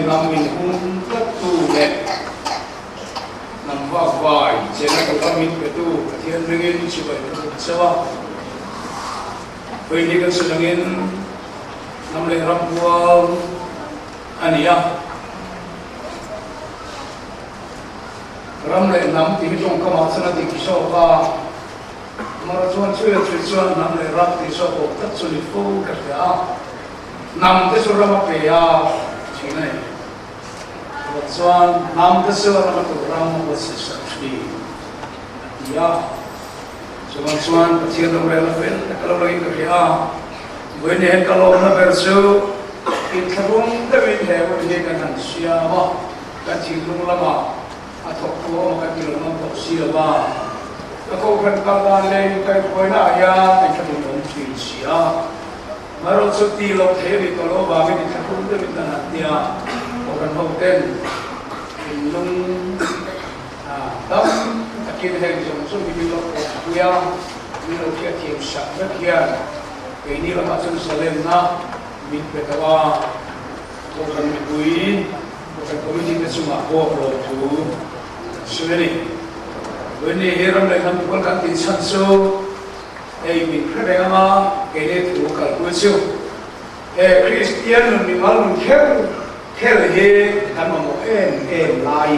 nằm mình hung tất tu đẹp nằm vào vải trên cái mình cái tu thiên linh chỉ vậy thôi sao vậy thì cái sự linh nằm lên rap wall anh ya ram lên nằm thì trong cái mặt sana thì cái số ba mà chuan chuan nằm lên rap thì số bộ tất số lịch phố cái đó nằm cái số ram về à chỉ này chuan nằm cái số ram tu ram một sự sạch đi ya chuan cái chuyện đó là phải cái lo cái cái à với những cái lo nó về số cái thằng cái việc này với những cái thằng xia mà cái chuyện đó là mà à thọc cô mà cái chuyện đó thọc xia mà cái câu phần cao lên cái coi là ya cái thằng đó chuyện xia mà rồi số tiền lo thế thì có lo vào cái thằng cái việc này tia câu phần hậu tên hình dung đó cái chuyện này chúng tôi bị lo quên ni lo kia thiam sạch rất kia cái ni là mặt chân salen na mình phải tahu câu phần mình quý câu phần community cái suma ho lo tu suri với ni hiram lại tham quan các tin sản xuất mình phải rằng mà cái này thủ cả cuối chiều Christian mình nói mình khéo là gì hắn mà một em lại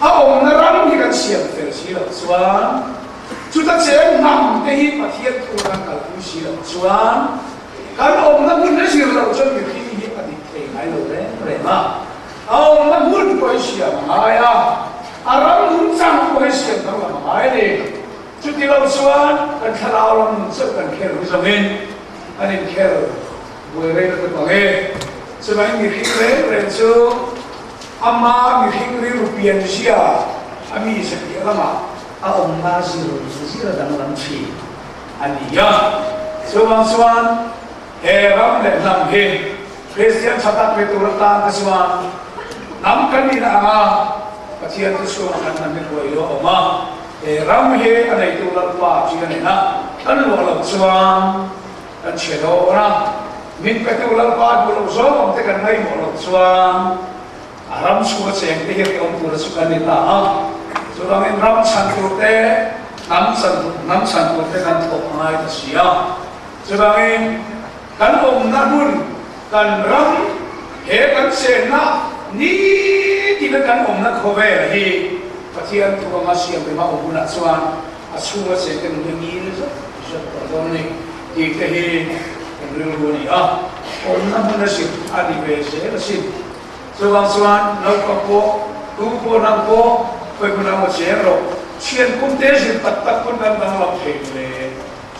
ông nó rắn như cái xiềng phải xí là xoan chúng ta sẽ nằm cái hít mà thiên thu đang cả cũng xí là xoan cái ông nó muốn cái gì là cho việc khi hít mà đi thế này rồi mà ông nó muốn cái xiềng mà ya rắn muốn sang cái xiềng đó là mà này chúng ta lâu xoan cái thằng nào làm rất cần khéo rồi mình anh em khéo vừa đây là cái bằng nghề cho nên người khi đấy rồi chứ ama người khi rupiah Indonesia ami sekian lama ông nazir đang làm gì anh ya suan heram le nam he Christian satak beturatan kesuan nam kan ina ama pasian kesuan kan namin koyo oma heram he anai tulal pa chian na kan lo lam suan kan chedo na min petulal pa bulo so om te kan nai mo lo suan ram suka seng te hier om tu suka ni ta so ram in ram san tu te nam san tu te kan thok mai ta sia so ram in kan om na bun kan ram he kan se na ni ti kan om na khove la hi pathian tu ma sia be ma om na suan asuma se kan ni ni so so ni ti te hi kan ru ni om na bun si adi be se la si suan nói có cô tu cô năng cô phải cô năng một chế rồi chuyên cũng thế gì tất tất cũng đang làm việc này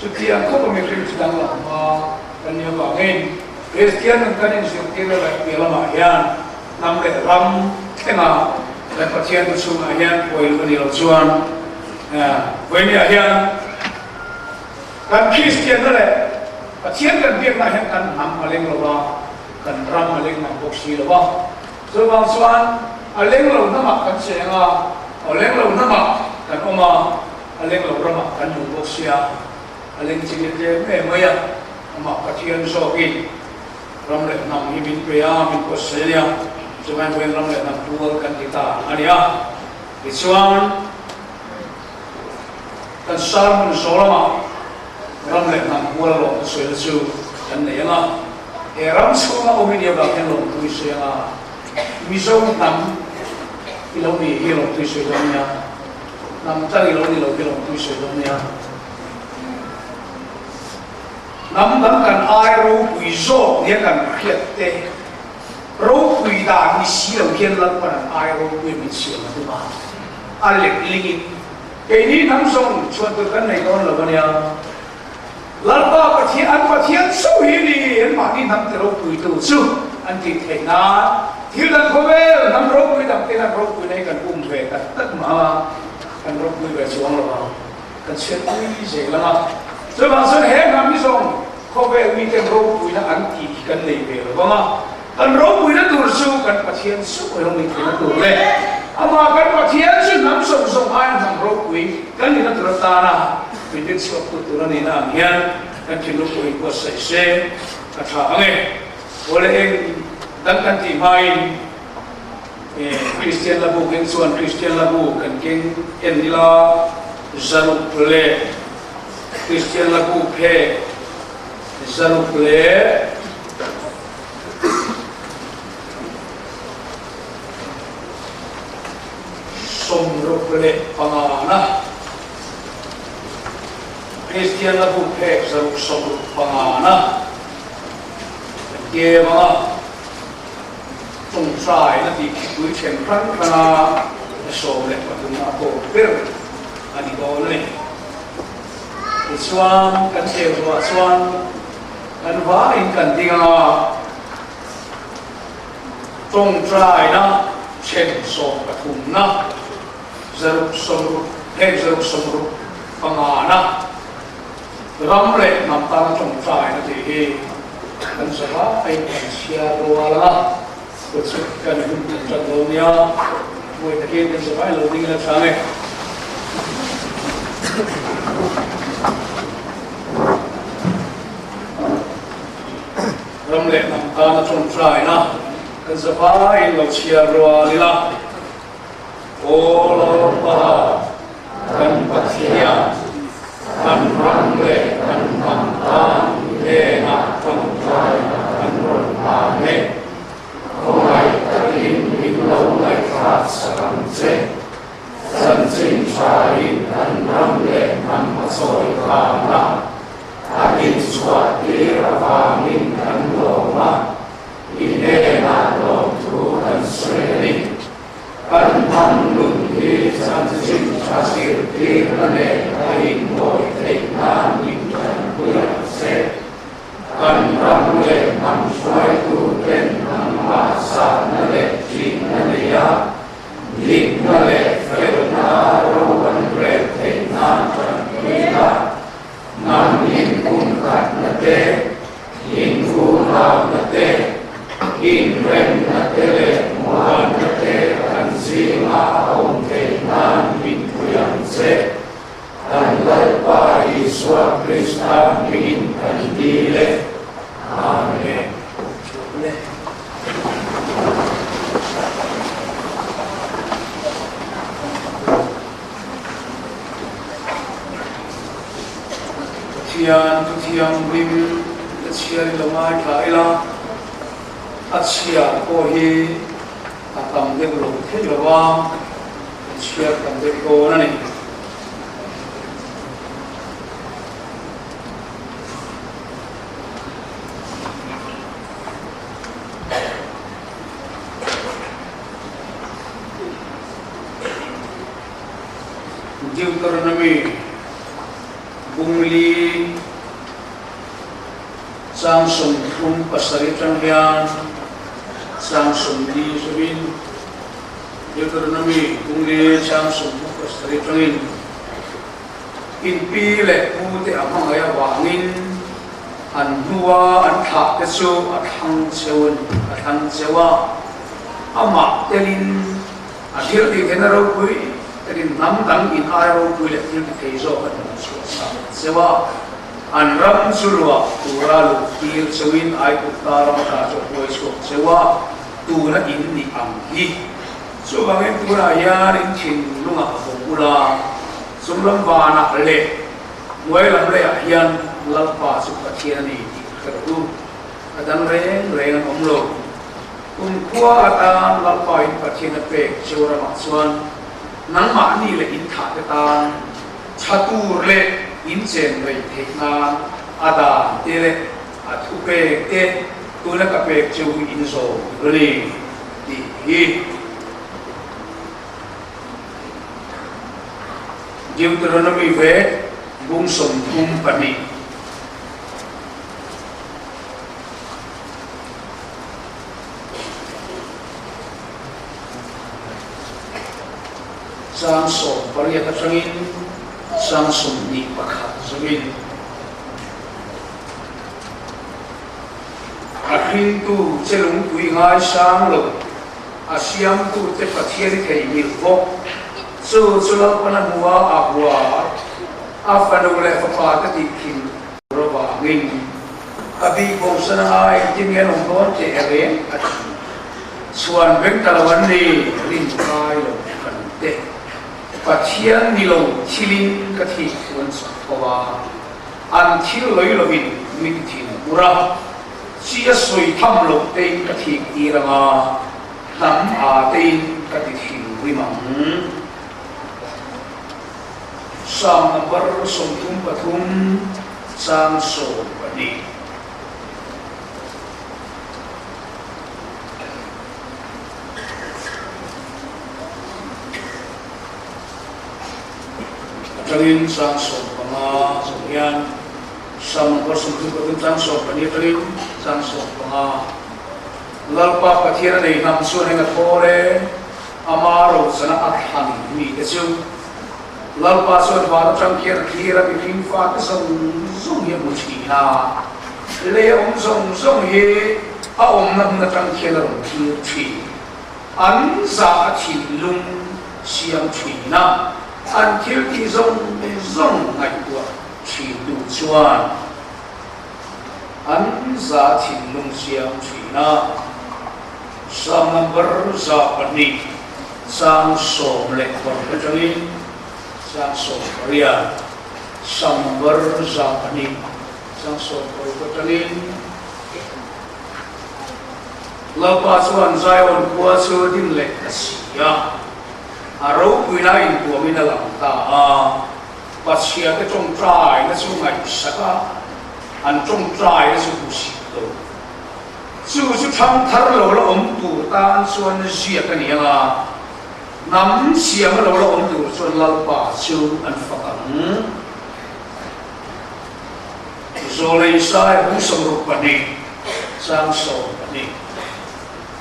sự kiện không có việc gì đang làm mà cần nhiều bảo nghe Christian cần những sự kiện là việc làm hiền nằm để làm thế nào để phát triển cuộc sống hiền với nhiều suan với nhiều hiền cần Christian đó là phát triển cần việc là hiền cần nằm mà lên rồi cần ram mà lên mà bốc xì rồi so bang suan aleng lo na mak kan senga aleng lo na mak kan oma aleng lo rama kan nu bosia aleng chini je me maya ama pathian so ki ram le nam hi bin pe ya bin ko selia so man wen ram le nam tual kan kita ania isuan kan sarmun solama ram le nam tual lo so su kan ne nga ram su ma ominia ba kan lo tu senga miso nam ilo ni ilo tu soi domnya nam ta ilo tu soi domnya nam dan kan ai ro pui zo dia kan khiat te ro pui da ni si lo kian lan pan ai ro pui mi si ma tu ma alek lingin ke ni nam song chuan tu kan nei don lo bania lalpa pathian so hi ni en ma ni nam te ro pui tu su an ti thei na thiếu lần có về năm rốt với đặc tên là rốt với này cần về cả tất mà cần rốt về xuống rồi vào cần xét quý gì lắm à rồi mà sơn hết năm đi xong có về vì cái rốt với nó ăn thì cần lấy về rồi vâng à cần rốt với nó tụt xuống cần phát hiện suốt rồi không mình thì nó tụt lên mà cần phát hiện chứ năm xong ai làm rốt với cần thì nó tụt ta na vì đến suốt tụt nó này na hiền cần chỉ lúc với có sợi xe cả thằng ấy oleh dan kan timai Christian lagu kengsuan Christian lagu kan keng endila zaruk le Christian lagu phe zaruk le somruk le pangana Christian lagu phe zaruk somruk pangana ke mga tung trai na di kui chen pran kana so le patung ako per ani do le iswan kan se wa swan kan va in kan dinga tung trai na chen so patung na zaruk somru he zaruk somru pangana ram le nam ta tung trai na di kan saha ai kan sia ruala kan contohnya buat takin kan saha lo tinggal sange ram le nam ta na tung trai na kan saha ai lo sia ruala o lo pa kan patia kan ram le kan nam ta le na tung trai kan ron pa le không ai tất nhiên những lâu ngày phát sáng chế dân sinh trái thân năm lệ năm rồi và năm akin suat dira vamin dan loma ine na lo tu dan sreni kan panun di san sinh chasir di ane ain boy tekna min dan kuya se kan ram le nam suai tu ten sa na le chi na le ya lik na le fer na ro ban re te na chan ni na nam in kun kat na te in ku na na te in ren na te le muan na te kan si ma ong te na min ku yang se dan lai pa Iswa Krishna min kan di le amen Tiang bim chia lo mai khai la chia ko hi atam de lo the lo wa chia tam de ko na ni Deuteronomy bungli Samsung kum pasari trangyan Samsung di subin Deuteronomy bungli Samsung kum pasari trangin inpi le pute amang aya wangin an huwa an thak kesu an hang sewon an hang sewa ama telin akhir di genero kui telin nam dang in ayo kui le til keizo kan sewa an ram surwa turalu tir sewin ai putar mata so boys ko sewa tura in ni anghi so bangin tura yan in chin lunga pula sumlam bana le wai lam le yan lalpa su pathian ni kadu adan re ang omlo kwa ata lalpa in pathian pe chewra maswan nang ma ni le in kha ta chatur le in chen rei thekna ada tele athu pe te tuna ka pe chu in so ri di hi Deuteronomy ve bung som kum pani Samsung pariya katsangin Samsung ni pakhat zawin akhin tu chelung kui ngai sang lo asiam tu te pathian thei mil vok so sulak pana muwa ahwa afanu le fa ta ti kin roba ngin abi bong sana ai tin ngen ong don che ere suan beng talawan ni rin kai lo kan te pathian ni lo thilin ka thi suan sawa an thil loi lo in mi thin ura chia soi tham lo te ka thi iranga nam a te ka ti thin rimang Sam number somthum pathum sang so pani Tangin sang so panga songyan sam number somthum pathum sang so pani tangin sang so panga lalpa pathira nei nam su nei ngore amaro sana athani mi esu lalpa suan wala trangkir kira bifin fa ka song ye muchina le song ye a nam na trangkir ro thi an za thi lung siam thina an thil ti zong ngai kwa thi du chuan an za thi lung siam thina sam number za pani sang som le kon ka jangin sang so Korea sang berzapani sang so Korea lapa suan zayon kuasa din lek asia aro kuinain tua minalang ta pasia ke trong trai na sungai saka an trong trai na su busito su thang thar lo lo tu tan suan sia ka nianga nam siam lo lo om tu chuan lalpa chu an fakang zolei sai hu som ru pani sang so pani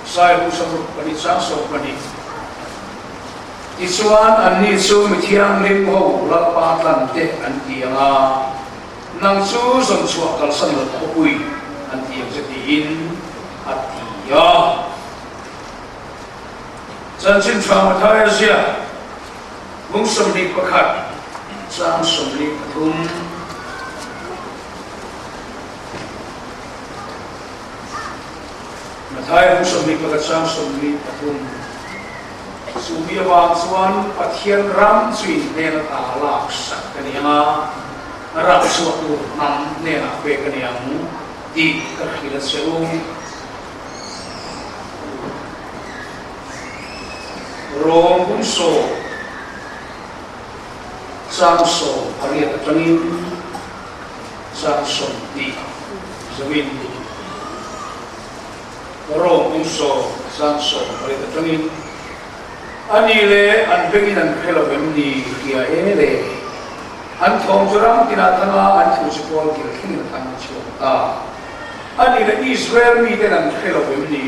sai hu som ru pani sang so pani isuan an ni chu mi thiang lim ho lalpa tan te an tianga nang chu som chuak kal san lo pui an tiang se tin atia chân chân phàm thay ra mong sum đi pakhat sang sum đi pathum mà thay mong sum đi pakhat sang sum đi pathum sumia wang suan pathian ram chui ne na ta lak sak kanianga rak suak tu nam ne na pe kaniang di ka khila seum rong bung so sang so ariat tangin sang so di zamin rong bung so sang so ariat tangin anile an begin an phelo ni kia ele an thong joram tinatanga an thu sipol ki khin tan chota anile Israel mi den an phelo ni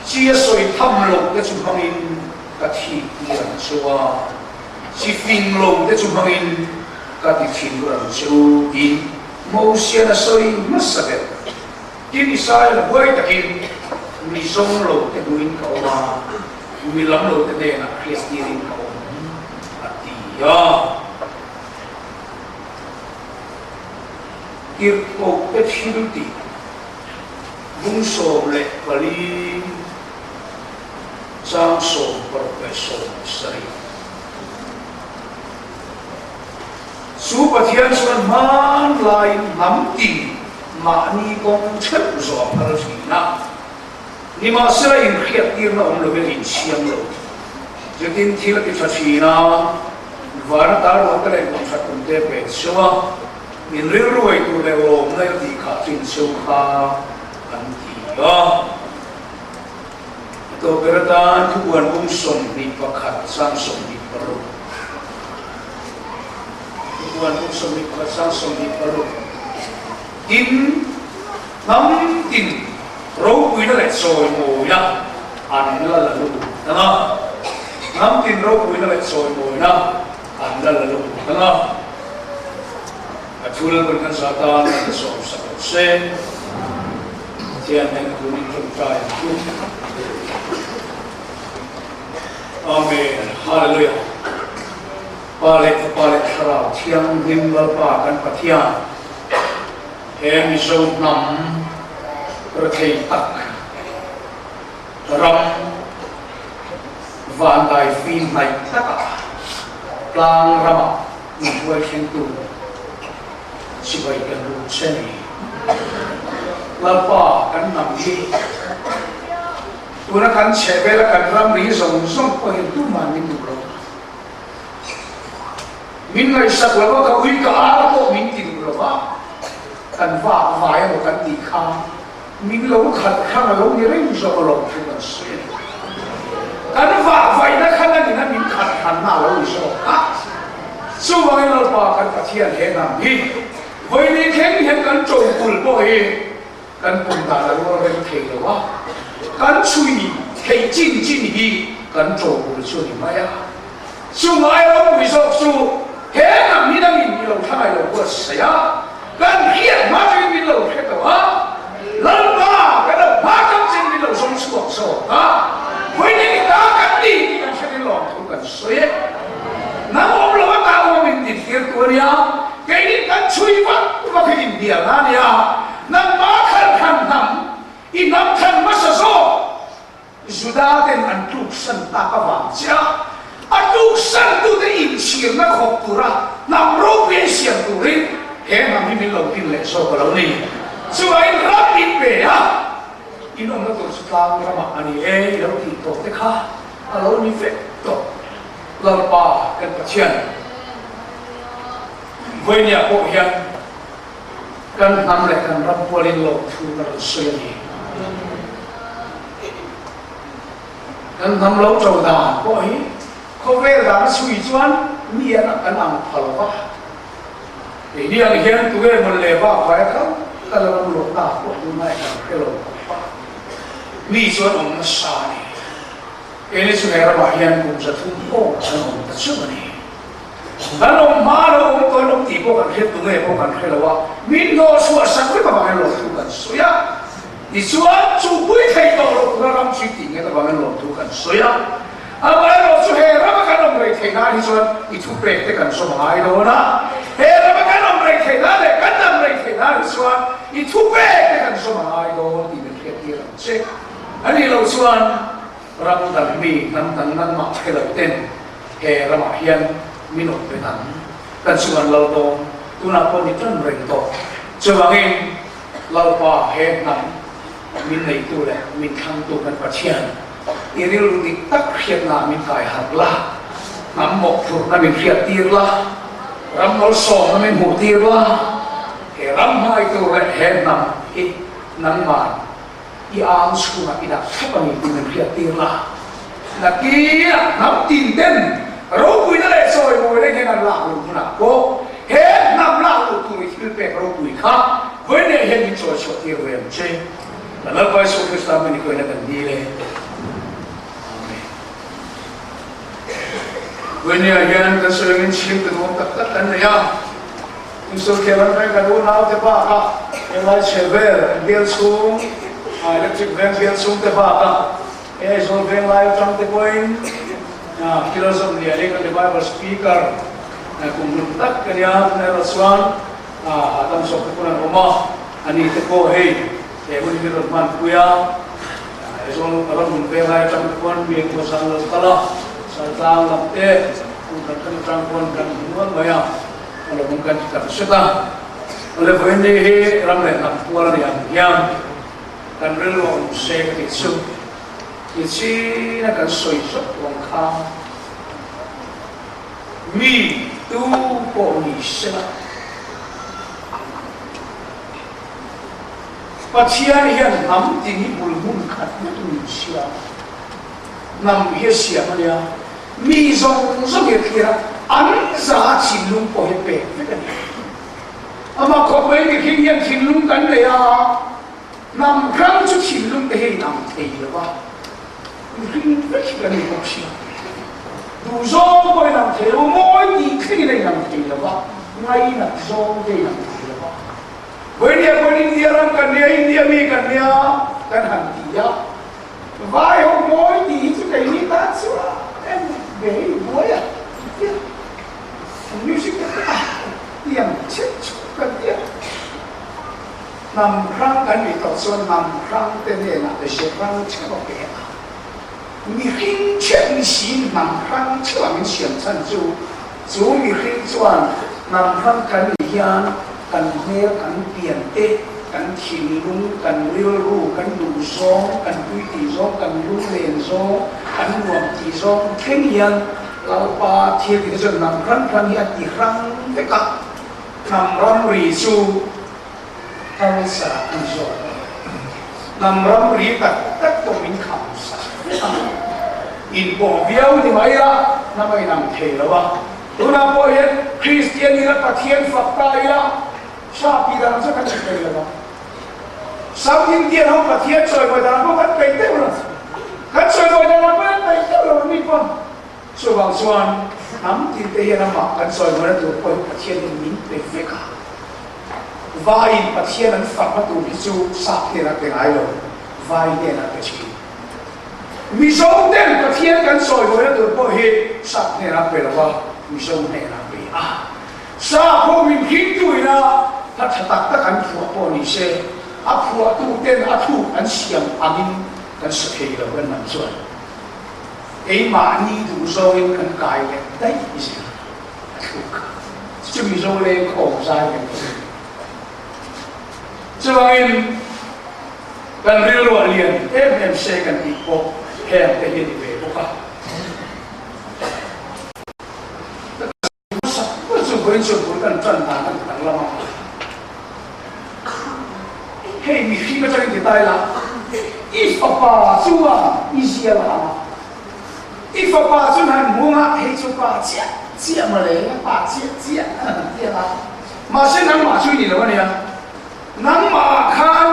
chia soi tham lộc cái chung hangin ka thi ran chuwa si fin lo te chu hangin ka ti fin ran chu in mo sia na soi masabe tin isai la boy takin mi song lo te buin ka ma mi lam lo te na kristirin ka atia kir ko te thilti bung so le pali sang so professor sari su pathian suan man lai nam tin ma ni kong chep zo par sina ni ma sera in khiat tir na om lo in siam lo jetin thil ti thachina var tar wa tale ko thatun te pe sewa min ri ruai tu le lo na ti kha tin seu kha an ti ya to beratan tuan bung som ni pakhat sang som ni paru tuan bung som ni pakhat sang som ni paru in nam tin ro pui na le soi mo ya an la la lu na nam tin ro pui na le soi mo na an la la lu na atul ban kan satan na so sa se tian hen ku ni chung tai Amen. Hallelujah. Palet harau tiang himla pa kan patian. em sâu nằm rồi thầy tắc râm và đại phim này tất cả lang rama mình quay khen tu chỉ vậy cần đủ xe này là ba cần nằm đi tu nó cần chế về là cần ram lý rộng rộng qua hiện tu mà mình đủ rồi mình ngày sắc là có huy cả có mình tìm rồi ba cần vả vải một cần đi khang mình lâu khát khang là lâu như thế mình sao lâu thì mình sẽ cần vả vải nó khang là mình khát khang nào lâu sao số vài lâu ba cần phát hiện hệ nằm đi với lý khen hiện cần trồng cùn bội cần cùn ta là lâu lên thế rồi ba cần suy hệ chín đi cần trồng cùn cho你们呀số vài lâu vì sao số hệ nằm đi là mình lâu thay lâu có谁呀cần hiện mà cho mình lâu hết rồi á lần ba cái đó ba trăm trên mình lâu sống xuống sổ á với những ta cần đi thì cần sẽ đi lòng thu cần suy nắm ôm lo ta ôm mình đi thiệt tuổi nha cái này cần suy vắt và cái gì địa là nha nắm ba khăn khăn nắm in nắm khăn mà sao số sudah den antuk san ta ka wang cha antuk san tu de in chiang na khop tura nam ro pe siang tu rin he nam hi min lo tin le so ko lo ni so ai rap in pe ha in ông nó tổ chức làm ra mà anh ấy đâu thì tổ chức khác lâu như vậy tổ làm ba cái chuyện với nhà bộ hiện cần nắm lại cầnรับqua lên lầu thu là suy nghĩ cần nắm lâu trâu đà có ấy có vẻ là nó suy choán nia là cái nào phải là để đi ăn hiện tụi em mình lề ba phải không ta là một lỗ đà của tụi này cái lỗ mi choán ông nó sai cái này chúng ta là bảo hiền cũng rất thú vị cho ông ta chưa này anh ông má nó ông tôi ông tỷ bộ cần hết tụi em bộ cần hết là wa min nó xua sắc với bảo hiền lỗ thu cần suy á thì choán chú bưởi thay đồ lỗ nó làm chuyện gì người ta bảo hiền lỗ thu cần suy á bảo hiền lỗ chú hè nó mà cái ông này thay na thì choán thì thu bể thì cần số hai đồ na hè nó mà cái ông này thay na để cái ông này thay na thì choán thì thu bể thì cần số hai đồ thì mình thiệt thiệt làm chết anh đi lâu xuân răng đằng mi nằm đằng nằm mặc cái đầu tiên hè ra mặc hiền mi nộp về nằm đằng xuân lâu đồ tu nào con đi chân rình tổ cho bằng em lâu qua hè nằm mình này tu lệ mình khăng tu mình phát triển đi đi luôn đi tắc hiện là mình cài hạt la nằm một phút là mình hiện tiền la răng nó sòng là mình hủ tiền la hè răng hai tu lệ hè nằm ít nằm màn yang suka tidak sepanjang dengan kreatif lah. Lagi nam tinten, rokui nalai soy boy lagi nak lalu nak ko, he nam lalu tu itu pek rokui kah, boleh he ni coba coba dia boleh macam, lalu apa so kita ni kau nak kendile. Boleh ajan kesulitan sim kedua tak kan ya. Usul kelan mereka kedua nak apa kah, elai sever, dia sung. Electric van biar sung tebak, so van live trong tepoin, kilo som dia ni kan depan speaker, kumulun tak kanya nerasuan, atam sok tepunan rumah, ani tepo hey, pun kilo man kuya, so kalau mun van live trong tepoin biar kosan lo kalah, sarang lapte, bukan trong pon kan bukan bayar, kalau bukan kita sudah, oleh poin ni ramai nak puan yang kan relong xe cái sung thì chỉ là cái soi sọt quang khang mi tu bộ nhị sinh và chia hiện nắm thì ní bùn bùn khát tu xia nằm hết xia mà dia mi zong zong cái kia anh giá chỉ lung bộ hết bể với cái này mà có mấy cái kinh nghiệm chỉ lung cái này à nằm khăn chút chỉ lung cái hình nằm thấy là ba, mình rất là nhiều bác sĩ, đủ do coi nằm thấy là mỗi gì cái này nằm thấy là ba, ngay nằm do cái nằm thấy là ba, với India làm cái này India mi cái này cái hàng gì á, vài hôm mỗi gì cái này đi ta xưa em về mỗi à, music cái tiền chết cái tiền นำครั้งกันมีต่อส่วนนำครั้งเต้นเนี่ยนะแต่เชื่อครั้งเชื่อบอกเองมีหิ้งเชื่อมีสีนำครั้งเชื่อมีเสียงชันจูมีหิ้งส่วนนำครั้งกันมียานกันเฮียกันเปลี่ยนเอ๊ะกันถิ่นลุงกันเรียวรู้กันดูซองกันดุยตีซองกันลุงเลนซองกันหวงตีซองเข่งยันเราปาเทียบจนนำครั้งเฮียอีกครั้งเด็กนำรำรีสูทั้งสามอันส่วนนำรำรีตัดตัวมินขำสาอินโบเบียวนี่ไหมล่ะนั่นไม่นำเทแล้ววะตัวนั้นพอเห็นคริสเตียนนี่ละปะเทียนฝักตายละชาปีดานจะกันจะเป็นอะไรวะสาวอินเดียเขาปะเทียนช่วยไปดานพวกกันไปเท่านั้นกันช่วยไปดานพวกกันไปเท่านั้นนี่ป่ะส่วนบางส่วนน้ำที่เตียนน้ำหมักกันช่วยมาแล้วตัวไปปะเทียนนี่มินไปเฟกาวายปะเทียนนั้นฝักประตูพิจูสักเท่านั้นเป็นไงหรอวายเนี่ยนะเป็นชีมิโซเด่นปะเทียนกันช่วยมาแล้วตัวไปเห็นสักเท่านั้นเป็นอะไรวะมิโซเนี่ยนะเป็นซาพวกมินคิดดูนะถ้าตักตะกันผัวปอนี่เช่อาผัวตู้เต้นอาทูอันเสียงอามินกันสเปรย์เราเป็นมันส่วนไอ้มานี่ดูโซ่ยังกันกายเลยได้ยินเสียงถูกจะมีโซ่เล่นของใจกันจะว่าเองกันเรียนรู้เรียนเอ็มเช่กันอีกพวกแค่แต่เรียนอีกพวกเป็นส่วนผลกันจันทร์กันต่างละมั้งเฮ้ยมีขี้ก็จะกินได้ละอีฟ้าป่าชัวอีเสียละอีฟ้าป่าชัวหันมัวเฮ้ยชัวป่าเจี๊ยมาเลยป่าเจี๊ยละมาเช่นนังมาช่วยนี่แล้ววะเนี่ยนังมาขัน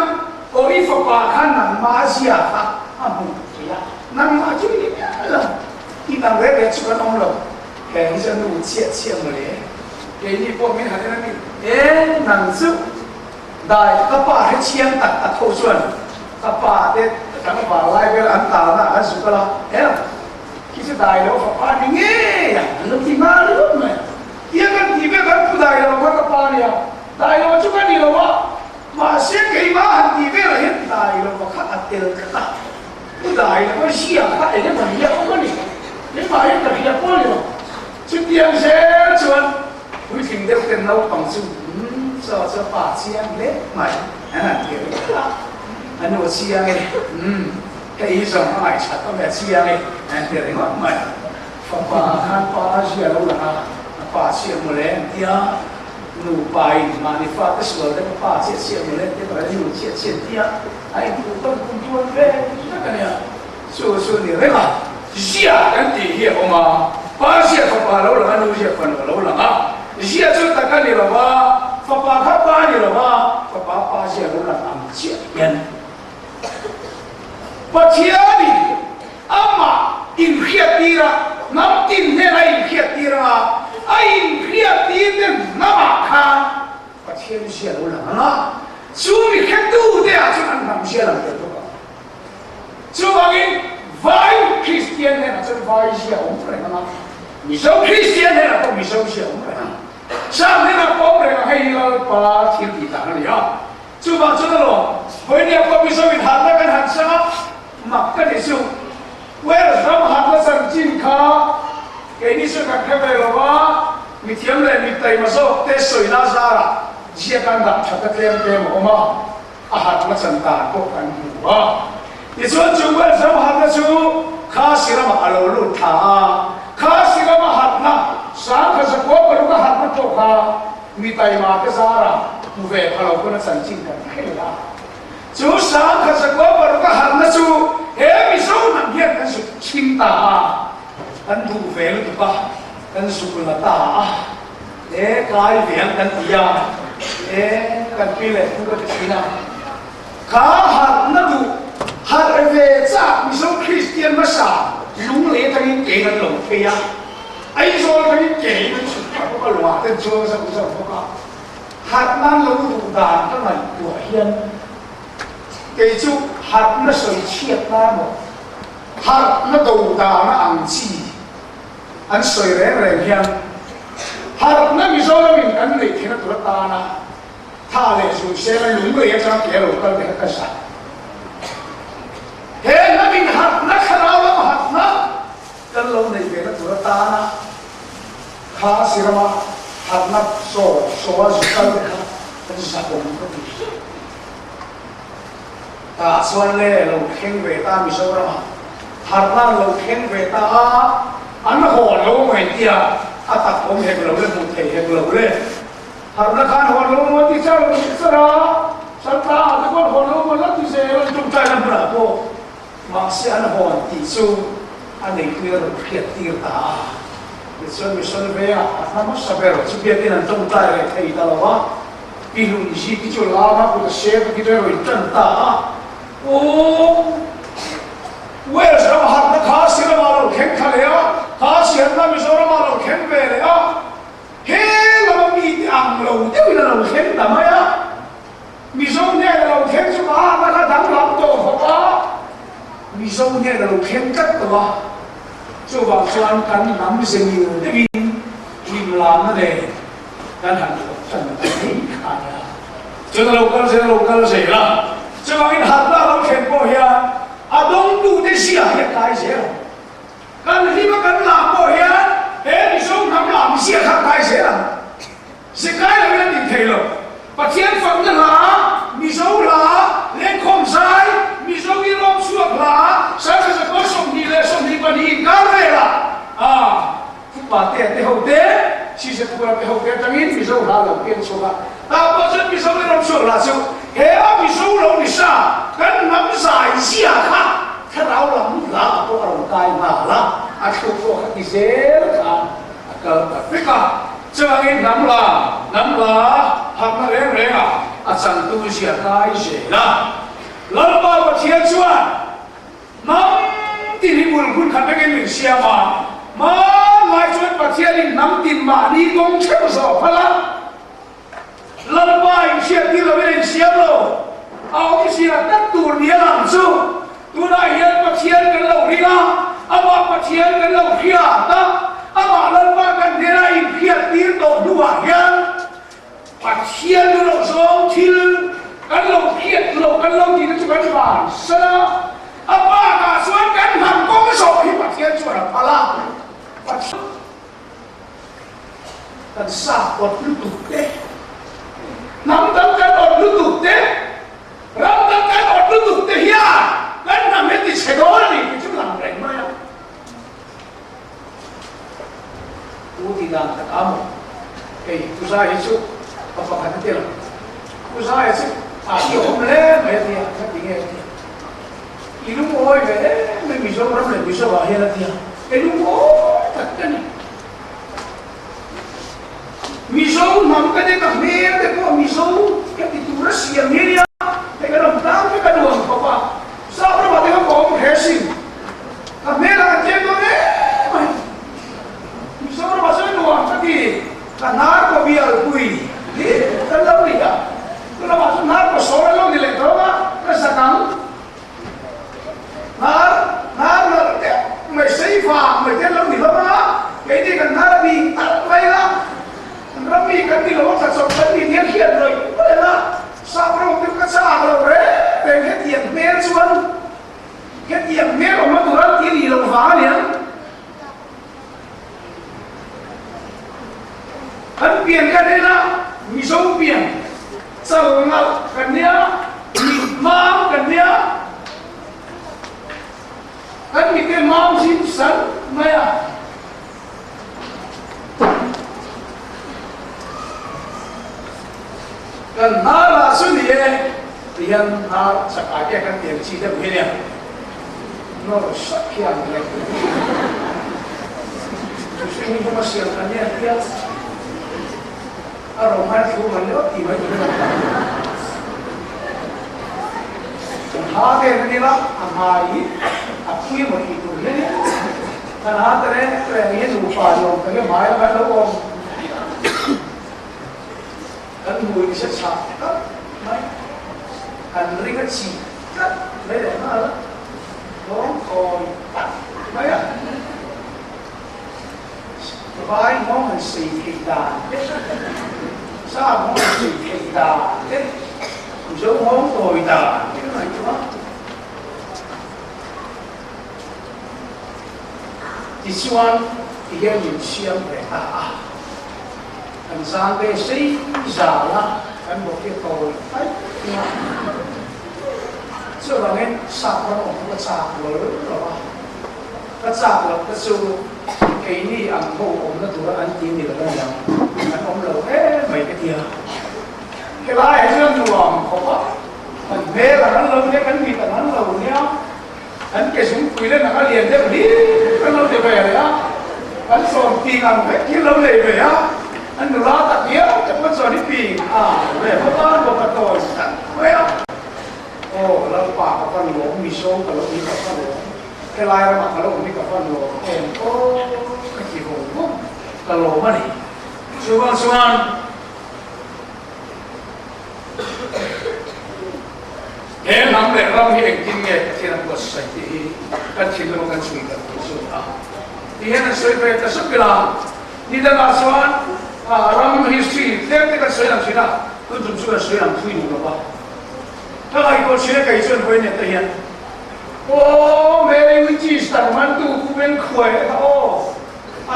โอ้อีฟ้าป่าขันนังมาเสียค่ะบุญเสียนังมาช่วยนี่ละที่นังเล็กๆช่วยน้องเราแข่งจะดูเจี๊ยมาเลยเดี๋ยวนี้พวกมินหาได้ไหมหนังสือได้กระป๋าให้เชียงตัดเข้าส่วนกระป๋าเด็ดกระป๋าไล่ไปอันตาหน้าอันสุดก็ละคิดจะได้แล้วกระป๋านี่เงี้ยเรื่องที่มาหรือไม่ยังกันที่ไม่กันผู้ได้แล้วว่ากระป๋าเนี่ยได้แล้วจุกันนี่แล้วว่ามาเสียกี่มาหันที่ไม่ละเห็นได้แล้วว่าข้าเตลกันผู้ได้แล้วก็เชียข้าเองมันเยอะกว่านี่นี่มาเห็นแต่เพียงพอเลยชุดเตียงเสียชวนวิธีเด็กเป็นเราต้องสู้จะป่าเชียงเล็กใหม่เดี๋ยวอันนู้นเชียงไงแค่อีสองใหม่ชัดต้องแบบเชียงไงเดี๋ยวนี้ใหม่ป่าข้างป่าเชียงเราละป่าเชียงมาแล้วเดี๋ยวหนูไปมาในฟ้าก็สวยแต่ป่าเชียงมาแล้วเดี๋ยวอะไรอยู่เชียงเดี๋ยวไอ้ผู้ต้นผู้ชวนเร่นั่นกันเนี่ยสู้นี่เร่ค่ะเชียกันตีเหี้ยออกมาป่าเชียงป่าเราละหนูเชียงป่าเราละเชียจุดตะกันนี่หรอวะฟ้าป่าข้าป่านี่หรอวะฟ้าป่าเชียรู้ละอันเชียยันปัจเจียนี่อามาอินเขียตีระน้ำตินเนี่ยอินเขียตีระไออินเขียตีเนี่ยน้ำมาข้าปัจเจียนี่เชียรู้ละนะซูมิแค่ดูเดียจุดอันทำเชียละเดียวตัวซูบางทีวายคริสเตียนเนี่ยจุดวายเชียองค์อะไรนะมิโซคริสเตียนเนี่ยก็มิโซเชียองค์อะไรชาตินั้นผมเรียกให้เราป่าที่ดีต่างกันเลยจู่บางจุดนั้นหรอเฮ้ยเนี่ยก็มิโซวิถันแล้วกันหันซะมักกันที่สุดเวลาเราหันแล้วสั่งจินข้าแกนี่สุดกับแค่ไปหรอวะมิเทียมเลยมิตรมาโซ่เตสอยนาซาระเชียกันดับชักเตรียมเตรียมออกมาอาหารมาสันตาพวกกันอยู่วะที่ส่วนจู่เวลาเราหันแล้วจู่ข้าสิเรามาเอาลุท่าข้าสิเรามาหันนะสังขสกบรู้ก็หันมาตัวข้ามีไตมาเกษาระผู้เวทเราคนสันจินกันแค่ละจู่สังขสกบรู้ก็หันมาจู่มิโซนังเฮียกันสุดชินตากันดูเวลตุกะกันสุกุลตากายเวียงกันตียากันปีเล่ทุกข์ชินาข้าหันนั่ดูหันเวจ้ามิโซคริสเตียนมาสาลุงเล่ทั้งเก่งกันหลงเฟียไอ้โซ่ทั้งเก่งมันสุดพวกก็หลวงแต่โซ่สักพวกก็หันนั่นเราดูด่านทั้งหลายตัวเฮียนเกี่ยจูหันนั่นสวยเชียดน้ำหมดหันนั่นดูด่านนั่นอังจีอันสวยแรงเฮียนหันนั่นมิโซนั่นมีอันเล็กที่นั่นตัวตานะ他嘞就写了龙个也讲给了个那个啥，嘿，那边哈那看到了哈那，跟龙那边的做大呢，他是了嘛，哈那说是干的哈，那是啥工作的？他说嘞，龙天伟大米说了嘛，哈那龙天伟大啊，俺们好龙没的啊，他打我们那个龙嘞不贴那个龙嘞。Karena kan holong mati calo serah, serta ada kan holong mati saya untuk jalan berapa, masih ada holong tisu, ada kira kira ta, misal beya, nama sabar, sebiar ini nanti jalan kayak itu lah, pilih isi itu lama kita share kita itu ta, oh, wes orang harga kasih orang malu kengkal ya, kasih harga misal orang malu kengkal ya. Hei, kalau mi ang lâu, tiêu là lâu khen tầm ấy á, mi sâu nhẹ là lâu khen số ba, nó đã thắng lắm tổ hợp á, mi sâu nhẹ là lâu khen cất tổ, số bảo soan cắn nắm sẽ nhiều, thế vì im làm nó để, căn hẳn chẳng thấy cả nhà, cho nên lâu cân sẽ là, cho nên cái hạt là lâu khen bao nhiêu, đông đủ để xia hiện tại sẽ, căn khi mà căn làm bao nhiêu. Hei,你说他们哪些看开谁了？是该了没问题了。把天放在哪？你说哪？连空塞，你说你弄错哪？啥子是我兄弟嘞？兄弟把你干来了啊！不把电后电，其实不把后电等于你说哪了变错了？那不是你说你弄错了就，嘿啊，你说了你啥？跟能啥一下看？ถ้าเราหลังหลังตัวเราตายมาละอาชีพตัวที่เสียกันก็ไม่ก็จะว่างี้น้ำละทำมาเรื่องอ่ะอาจารย์ตัวเสียตายเสียละแล้วมาประเทศชวนน้ำที่บุญคุณขันไปกันหนึ่งเสียมาหลายชวนประเทศนี้น้ำตินมานี่กงเชื่อมสอบพลังแล้วมาอีกเสียที่เราไม่ได้เสียเราเอาที่เสียตั้งตัวเนี้ยหลังสู้ตัวนายเห็นประเทศกันเราดีนะอามาประเทศกันเราเขียดนะอามาเล่นมากันเดี๋ยวไอ้เขียดตีโตดูว่าเห็นประเทศเราสองทีกันเราเขียดเรากันเราดีนะจุกันบ้านซะนะอามาการส่วนกันหันก็ไม่สอบที่ประเทศส่วนอะไรประเทศกันสาบอดลุตุเต้น้ำตั้งกันอดลุตุเต้เราตั้งกันอดลุตุเต้เฮียกันทำให้ติดเชื้อนี่เป็นช่วงหลังแรงมากกูที่ดังตะกามเฮ้ยกูสายสุดเอาฟังกันเดียวกูสายสุดที่ผมเล่นไม่ได้ไม่จริงไงอีลูกโอ้ยไม่มีโซ่รับเลยมีโซ่ว่าเฮียละทีไอ้ลูกโอ้ยตัดกันนี่มีโซ่นำกันได้กับเมียแต่ก็มีโซ่แค่ติดตัวเสียเมียแต่ก็ต้องตามไปกันด้วยพ่อป้าทราบว่าที่เขาบอกมันแค่สิ่งกับเมียละเจ็บตัวนี้มีโซ่มาช่วยหน่อยสักทีกันนาร์ก็เบียร์คุยนี่กันแล้วนี่อ่ะก็เราบอกนาร์ก็โซ่แล้วนี่แหละตัวว่าก็สักครั้งนาร์เนี่ยไม่ใช่ฟ้าไม่ใช่เราหนีแล้วนะไอ้ที่กันนาร์มีตัดไปละเรามีกันที่เราสักสองกันที่เทียนเขียนเลยก็เลยละทราบว่าเราก็ทราบเราเลยเป็นแค่เทียนเมียส่วนแค่เทียนเมียออกมาตัวนั้นที่นี่เราฟ้าเนี่ยมันเปลี่ยนกันเลยนะมีสองเปลี่ยนเจ้าเงากันเนี้ยมีม้ามกันเนี้ยกันมีแต่ม้ามสิ้นสันไม่อะกันนาราสุนีเเรียนนาสักอาแก่กันเตียงชีเดบุเฮียโน้สักอย่างเลยช่วงนี้ผมมาเสียกันเนี่ยเดียวอารมณ์มันคือมันเลี้ยวตีไม่ถูกหาเดินนี่ละหาอีคุยมันอีกตัวเนี่ยขนาดแต่เนี่ยดูฝ่ายลงแต่เนี่ยหมายแล้วแล้วก็กันมือที่ชัดๆก็ไม่กันริกชีก็ไม่ได้มาแล้วร้องคอยตัดไม่อะสบายมองมันสี่ขีดดานทราบมองมันสี่ขีด đà thế dấu món hồi đà như thế này chứ thì xuân thì hiện nhìn xem về anh sang về xây giả là anh một cái tội ấy chứ là nên sạc nó cũng có sạc lớn rồi cái sạc là cái số cái này ăn khô ống nó tụi nó ăn chín thì là cái gì anh ống lâu mấy cái kia cái lái ở trên đường có mình thế là nó lâu thế cắn vịt là nó lâu nhá anh cái súng quỳ lên là nó liền thế mà đi nó lâu thì về rồi á anh sồn tiền làm hết kia lâu này về á anh đừng lo tạt nhớ chẳng có sồn đi pì về có con một cái tội vậy á lâu quả có con lỗ mì số có lỗ mì có con lỗ cái lai ra mặt có lỗ mì có con lỗ em có cái gì không có lỗ mà đi xuân thế nắm để rong hiện kinh nghiệm thì là một sạch thì cần chỉ là một cái suy nghĩ của chúng thì hiện là suy về ta sắp làm đi ra là xuân rong history thế cái suy làm gì đó tôi dùng suy làm suy đủ rồi các anh có suy cái chuyện với nhận thể hiện mẹ mình chỉ sản phẩm tu cũng bên khỏe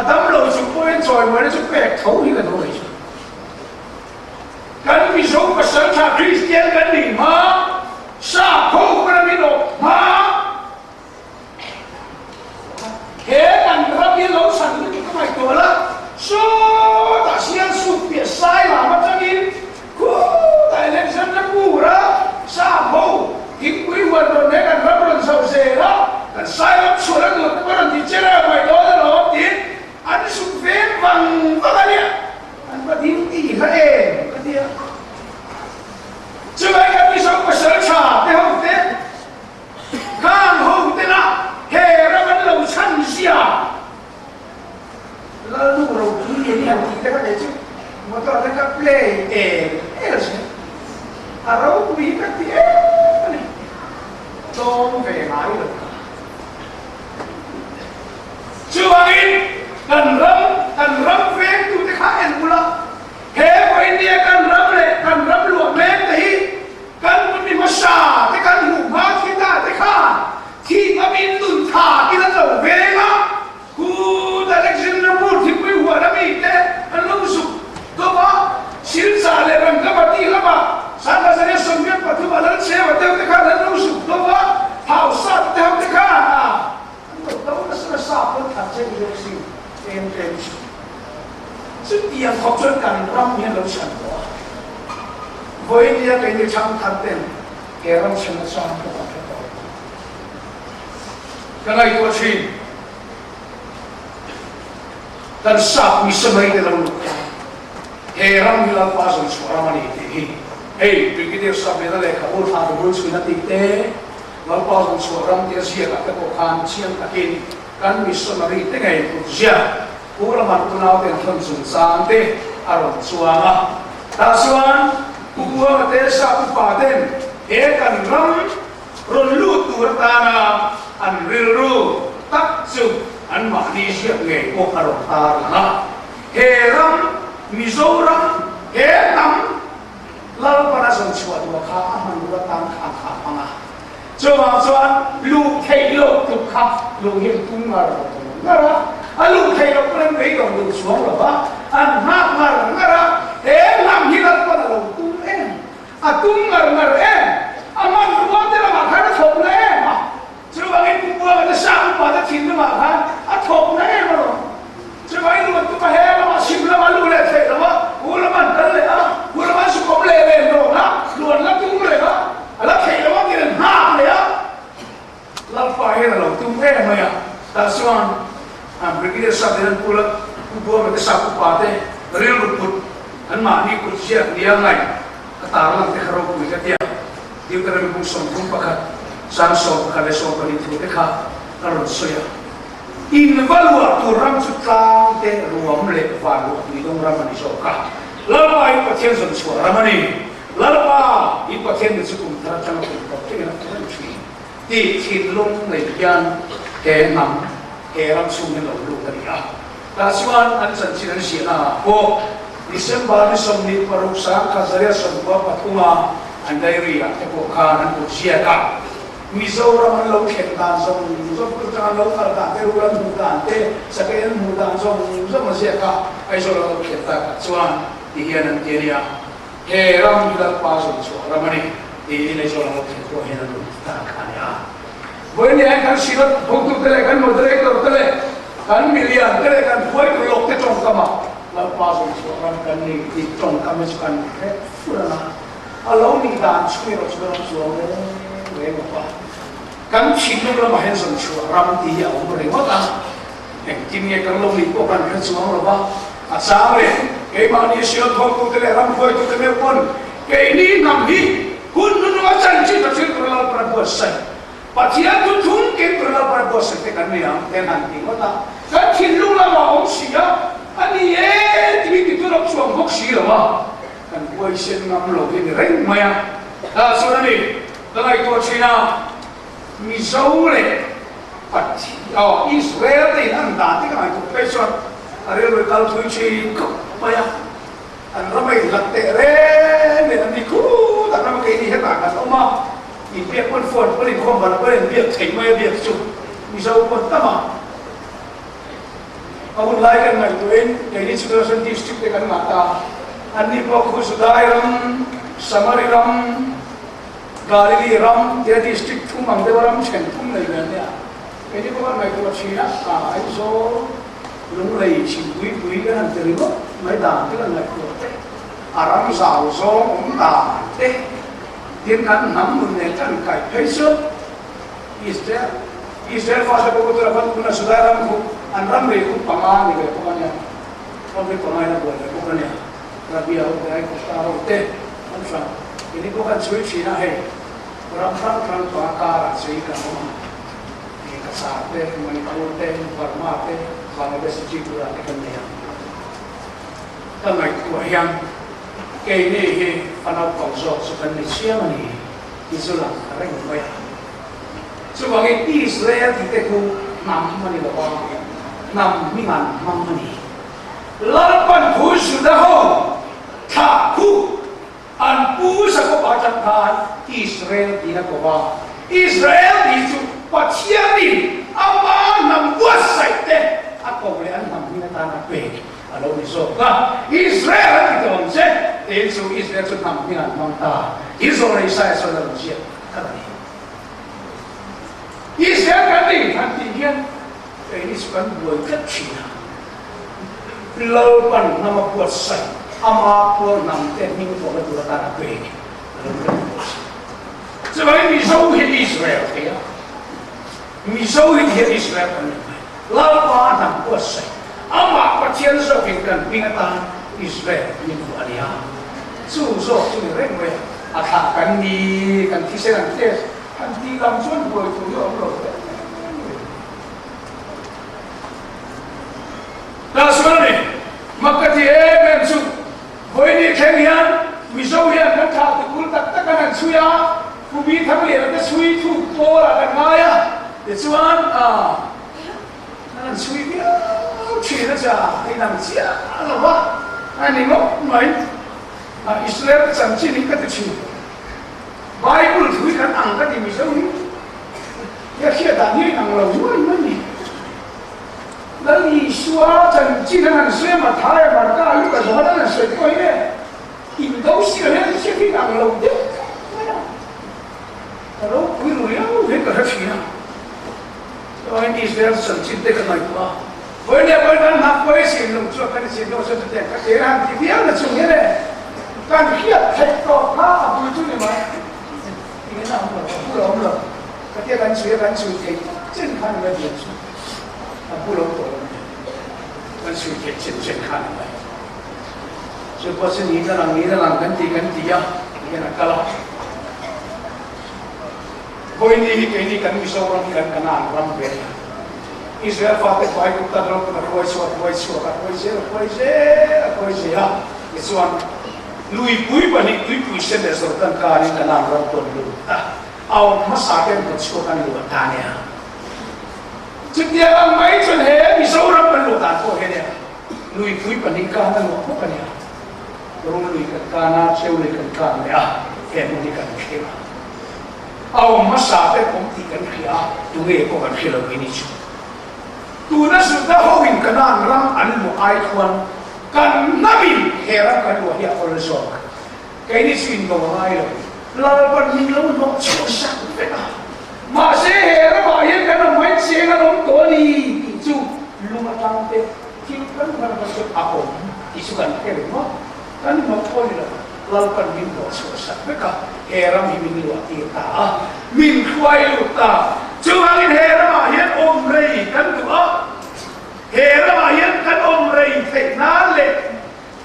tấm lòng chúng tôi rồi mới nó chụp bẹt thấu như là thôi cần vì số của sáng tạo Christian cần gì mà sa khô cái này đâu mà thế cầnรับbiết lâu sản xuất cái này tuổi là số ta xem sụp biệt sai là mà chẳng in tại nên xem nó cũ đó sa khô kiếm quý vật rồi đấy cầnรับlần sau xe đó cần sai lắm số đó được cái lần thì chết ra mày đó là nó tiến anh sụp phế bằng cái này anh bắt đi cái gì chứ vậy cái gì sống mà sợ trả thế không thế khang không thế nào hè ra vẫn lâu chăn xìa là lúc đầu cứ đi làm gì thế cái đấy chứ mà tôi thấy cái play là gì đâu bị cái gì này không về mãi được chứ vậy cần râm phế tôi thấy khá em là thế với India cần râm luộc lên thì cần mình đi massage cái cần ngủ mát khi ta thấy khá thì mà mình tụt thả cái nó đầu về đó cú ta lại xin nó một thì mới hùa nó bị thế anh lâu sụp tôi có xin xả lại rằng các bạn đi lắm à sáng ra sẽ sống biết và thứ mà lớn xe và theo cái khá lớn lâu sụp tôi có thảo sát theo cái khá anh đâu nó sẽ sạp hơn thật trên điều gì emซึ่งเตียงของช่วยกันร่ำเนี่ยเราฉันว่าvớiเนี่ยเป็นช่างทันเต็มแกร่ำฉันสร้างตัวเรากันไงตัวชีกันสับมีสมัยเดียวเราเฮร่ำมีเราป้าสมสวรรค์มันอีกเฮ้ยเป็นกิเลสสับเนี่ยเลยขับรถทางบนสุนัขติดเต้เราป้าสมสวรรค์ที่เสียกับตะโกนคานเชียงตะกินกันมีสมัยที่ไงตัวเสียผู้ละมันตัวเราเป็นคนสุนทรเตอารมณ์สว่างตาสว่างผู้ว่าเตสาผู้ป่าเต้นเอกันรำรุนลูตัวตานาอันริรูตักจุอันมาดีเสียเงยโออารมณ์ตาละเฮรัมมิโซรัมเฮนัมเราปราศจากชัวตัวข้ามันรู้ตั้งขาปังส่วนลูกเทโลตุกขับลูกเห็นตุ้งมาเราตรงนั้นนะลูกเทโลก็เลยไม่ต้องลูกสวงหรอกวะอันมากมาแล้วนะนำฮิลัดมาเราตุ้งตุ้งมามันรู้ว่าเรามาขายถมเลยช่วยว่าไอ้ผู้บัวมันจะสร้างมาจะทิ้งมาขายถมเลยมั้งช่วยว่าไอ้ลูกตุ้งมาเฮเรามาชิมเรามาลูเลยเทเราว่ากูเรามันนั่นเลยกูเรามันสุขเลยเลยโดนนะล้วนแล้วตุ้งเลยแล้วเทเราว่ากินห้าเลยเราไปเราตุ้งไหมแต่ส่วนbegitu sahaja pula kubur mereka sapu pate real betul kan mani kursia dia lain ketaruhan terharu mereka dia terlalu busung pakat samsung kalau sopan itu mereka kalau soya invalua turang sutang te ruam le valu hidung ramani soka lalu ayu pasien suara ramani lalu ayu pasien disukum teracang itu kita di cilung lebihan kenam Kerang sungai lalu tadi Tasuan an sanjiran siapa? December ni somni paruksa kazaria somwa patuma andai ria te ko khan an usia ka Mizoram lo khen dan song zo putra lo kar da te uran mu dan te sakayan mu dan song zo ma sia ka ai zo lo khen ta chuan ti hian an teria he ram ila pa zo chu ramani ti ne zo lo khen to hian an ta ka ya boy ne kan sirat bok tu tele kan moderator tele kan million tele kan boy ko lok te tong kama la pa zo chu ram kan ni ti tong kama chu kan he purana alo ni dan chui ro chu we pa kan chinu la ma hen som chu ram ti ya o re wa ta en kim ye kan lo li ko kan kha chu lo ba a sa le ke ma ni sio thong ku te le ram khoi tu te me pon ke ni nam hi kun nu wa chan chi ta chi ko la pra bo sai pa chi a tu thun ke ko la pra bo sai te kan ni am te han ti wa ta kan chinu la ma o si ya ani ye ti ti tu ro chu ang bok si lo ma kan boi sen ngam lo ni reng ma ya a so na ni da ngai to chi na Missouri, but Israel they done that. They can question a real culture, Maya, and Ramay Latere, and Niku, the Ramay Heta, Oma, in Pier 1 putting home, but be a take my beer soup. Missouri, Tama. I would like an Magdalene, the Institution District, the Kanata, and Nipokus Dairam, Samariram. Galilee ram dia district tu mang dewa ram chen tu lei gan ya ini bukan mai tu China ai so lung lei chi bui kan teri ko mai da tu kan lai ko aram sao so da te din kan nam mun ne kan kai phei so Israel fasa ko tu rapat kuna sudaram ko anram re ko pama ni ko kan ya ko be pama na boleh ko kan ya rabia ho dai ko ta ho te an ini bukan sulit China hai orang tu akar sih kamu ini kasate Manipur te Burma te Bangladesh juga akan dia tanai tu yang kini he panau kausok sukan Malaysia ni isulah kerana apa ya sebagai Israel kita ku nam mani lawan nam mingan mani lapan pun sudah ho takku an pu sa ko ba chan khan Israel di na ko ba Israel di chu pathian ni ama nam wa sai te a ko le an nam ni na ta na pe alo ni so ka Israel di don se te chu Israel chu nam ni na nam ta Israel sai so na ji ka ni Israel ka ni han ti hian e ni su kan bu ka chi na lo pan na ma pu sai ama pun nam teknik boleh berkata baik. Sebagai misal Israel, ya, misal Israel kan, lalu nam kuasai, ama percaya sebagai pingatan Israel ini bukan dia. Susah tu remeh, atakan di kan kisah tes, kan di langsung boleh tu ya Allah. Nah sebenarnya, maka dia mensu Boy ni Kenyan, Missouri kan tak tukul tak kan suya, kubi tak lihat ada sui tu pola kan maya, desuan kan sui dia, cina saja, ini nama sia, apa? Ani mau main, Israel janji ni kata cina, Bible tu kan angkat di Missouri, ya kita ni anglau jual ni. Lalu Isua janji dengan saya matahari mereka itu kesohor dengan saya kau ini, Indo sih kan saya tidak malu deh. Kalau kau ya, kau kerja China. So ini Israel janji dengan mereka. Kau ni apa kan nak kau sih belum cuci kan sih belum cuci deh. Kerana dia nak cuci ni, kan dia tektok lah, apa itu ni mah. Ini nak apa? Ketika kan cuci,真看那点数。不能懂，但是也渐渐看来，所以不是你的人跟地呀，你那个了。可以你给你跟你说让你跟哪让别人，以前发的快不得了，不会说呀，你说，lui pui sen de so tan ka ni kana ram ton lu aw masa ken ko so kan lu ta ne Jadi orang main cun he, bisa orang perlu tak kau he dia. Lui pui panik kah nak lupa kan ya. รุ่งลุยกันการนาเชี่ยวลุยกันการเลยแค่นี้กันเขียเอามาสาเป็นผมที่กันเขียตัวเองก็กันเขียเราไม่นิชูตัวนั้นสุดท้ายเขาวิ่งกันนั่งรังอันมุไอควันกันนับินเฮรังกันว่าเฮียคนละสองแค่นี้สิ่งก็ไม่เลยเราเป็นมิงเราไม่ชั่วสักเป็นอะมาเสียเฮรังมาเฮียกันไม่เสียกันตัวนี้จู่ลุงตั้งเตะที่กันมันก็จะอาผมที่สุดกันแค่ไหนมั้งกันมาพอดีแล้วเราเป็นมิงเราชั่วสักเป็นอะเฮรังมิงเราตีตามิงควายลูกตาจู่หางเฮรังมาเฮียอมเลยกันตัวเฮรังมาเฮียกันอมเลยเทนั่นเลย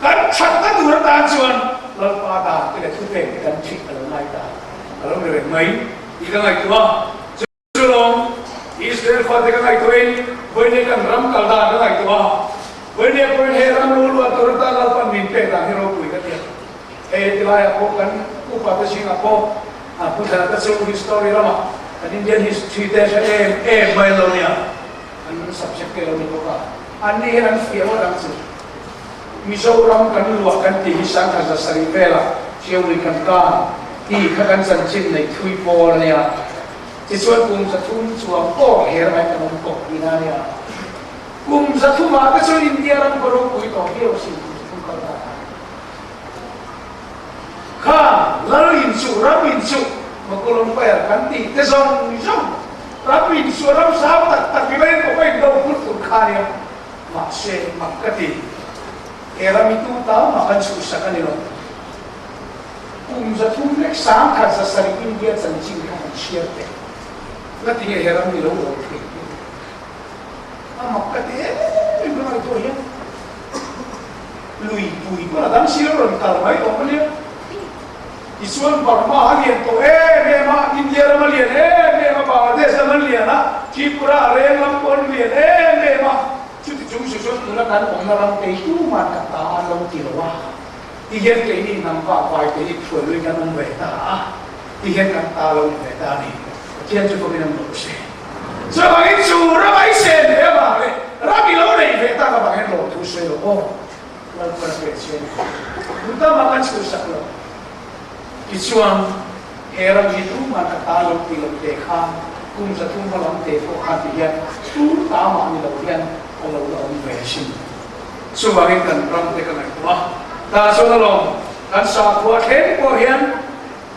กันชัดกันตัวตาชวนเราปาตาที่เราทุเรศกันชิดเราไม่ตาเราไม่เรื่องไหมอีกอะไรตัวจู่ลงอิสราเอลฟ้าที่กันอะไรตัวเองวันนี้กันรำกันดากันอะไรตัววันนี้คนเฮรังรู้ว่าตัวตาเราเป็นมินเป็นอะไรเราคุยกันเนี่ยที่ว่าพวกกันผู้ปฏิสิงห์พวกผู้ชายก็สู้ฮิสตอรีละมั้งอันนี้เรียนฮิสตอรีแต่ใช้ใบเราเนี่ยอันนี้ subject เราไม่รู้ว่าอันนี้เราเฟี้ยวดังสุดมิโซรัมกันลวกกันที่ฮิสังกัสสริเวล่าเชี่ยวลิกันกันที่ขันสันชินในทวีปอลเนี่ยที่ส่วนกลุ่มสัตว์ส่วนโอ้เฮรังไม่กันกบดีนะเนี่ยกลุ่มสัตว์มาก็ส่วนอินเดียรังก็รู้คุยต่อเกี่ยวสิ่งที่เขาได้ข้าlalu insu ram insu makulong payar kanti tesong isong ram insu ram sahabat tapi lain kok baik daw kultur kaya makse makati era itu tahu makan susah kan itu sa tumlek sangkat sa saripin dia sancing kan sierte ngati heram ni lo oke makati itu na itu ya lui pui ko adam silo ron kalmai to mali isuan Burma halian to mema India malian mema Bangladesh malian na Tripura Rengam pon lian mema cuti jung susun tunakan ongaram te itu maka taalong tilawa tihen ke ini nampak baik ke itu lui kan membeta tihen kan taalong beta ni tihen cukup minum dosa so bangin surah baik sen mema rabi lo nei beta ka bangin lo tu se lo lalu persen kita makan susah lo isuan heram itu maka talong tilong dekha kum sa tum malam teko hatian tu tama ni lawian kalau lawan versi subangin kan ram teka na ito ta so nalong kan sa kuat hen ko hian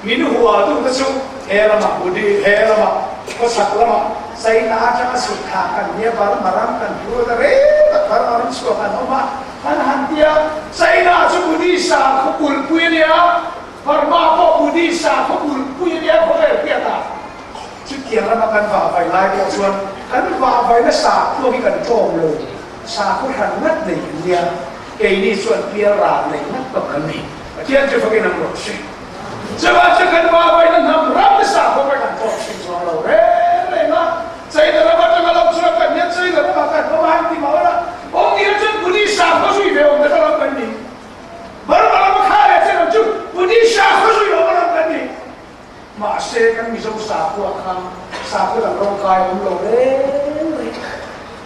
minu huwa tu kasu herama budi herama ko saklama sai na aja sukha kan dia bar maram kan dua tare takar orang suka kan oma kan hantia sai na su budi sa ko pulpuin ya Burma po budi sa ko punya dia ko piata cikian ra makan va vai lai ko suan kan va vai na sa ko kan tom lo sa ko han nat nei dia ke ni suan pia ra nei nat to kan ni tian je phake nam ro shi jaba je kan va vai na nam ram sa ko kan to shi so lo re na sai da ra ba ta lo su kan ni sai da ra ka ko han ti ma ora ong ni je budi sa ko su ve ong da ra kan ni bar ba ma kha ya je ju budi sa ko su yo ba kan ni ma se kan mi so sa ko kan sa ko da ro kai ong lo re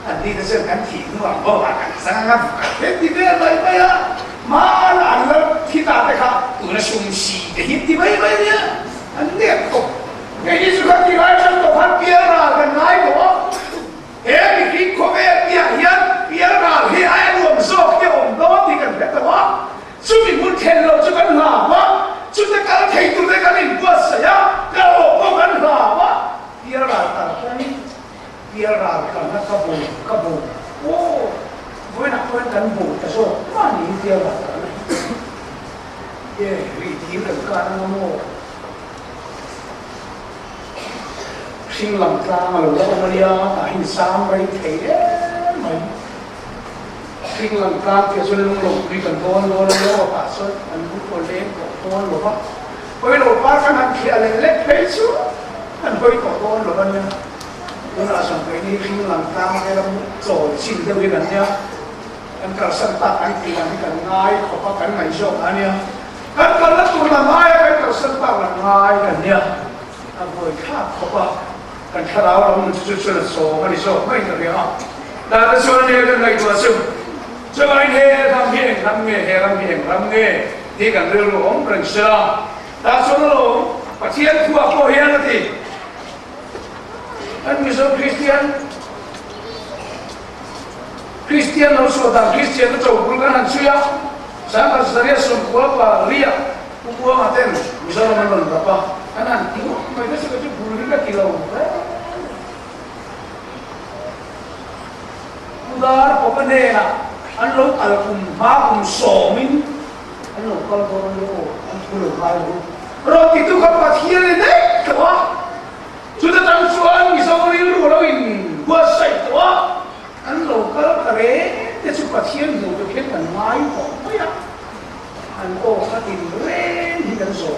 อันนี้ก็เช่นกันที่นึกว่าบ่ว่ากันสังกัดเฮ็ดที่เด้อไปไปอ่ะมาอันละที่ตาไปค่ะตัวน่ะชุมชีเฮ็ดที่ไปเนี่ยอันเนี้ยก็ไอ้ที่สุดที่ไล่ฉันก็พันเปียรากันไล่ก็เฮ้ยคิดเขาเปียยันเปียราเฮ้ยไอ้รวมโซกเนี่ยอมโดนที่กันแต่ว่าสุดที่มุนเทนเราจะกันหาวะสุดที่การเทตุได้กันอีกว่าเสียก็โอ้กันหาวะเปียราตาเนี่ยbiar rakan kabu oh boleh nak kan bu so mana ni dia rakan riti kan mo Sri Lanka malu Malaysia tahin sampai thei mai Sri Lanka ke so long ri kan ton lo pa so an bu ko le ko ton lo ba oi lo pa kan an ki ale le phei chu an hoi ko ton lo ban Una sampai ini Sri Lanka dalam zon cinta dengan kan terserta kan tilang kan ngai kau kan ngai so kan ya kan kalau tu ngai kan terserta ngai kan ya apa kah kau kan kalau orang mencuci so kan so mai kan ya dah tu so ni kan ngai tu so so ini ram he ที่กันเรื่องของเรื่องเชื่อแต่ส่วนเราประเทศทั่วโลกเห็นที่อันมีส่วนคริสเตียนเราส่วนต่างคริสเตียนก็จะพูดกันนั่นเชื่อสังกัดสถานส่วนพวกว่าเรียกพวกมาเต้นมีส่วนมันหล่นกับปะอันนั้นที่ไม่ได้สิ่งที่พูดกันกี่เราudar pokoknya an lo alkum makum somin an lo kalau orang lo an pulau malu rot itu kapat hilang deh tua sudah tansuan misalnya ini lo in gua say tua an lo kalau kare dia cepat hilang lo tu kan mai kok ya an oh katin ren hilang so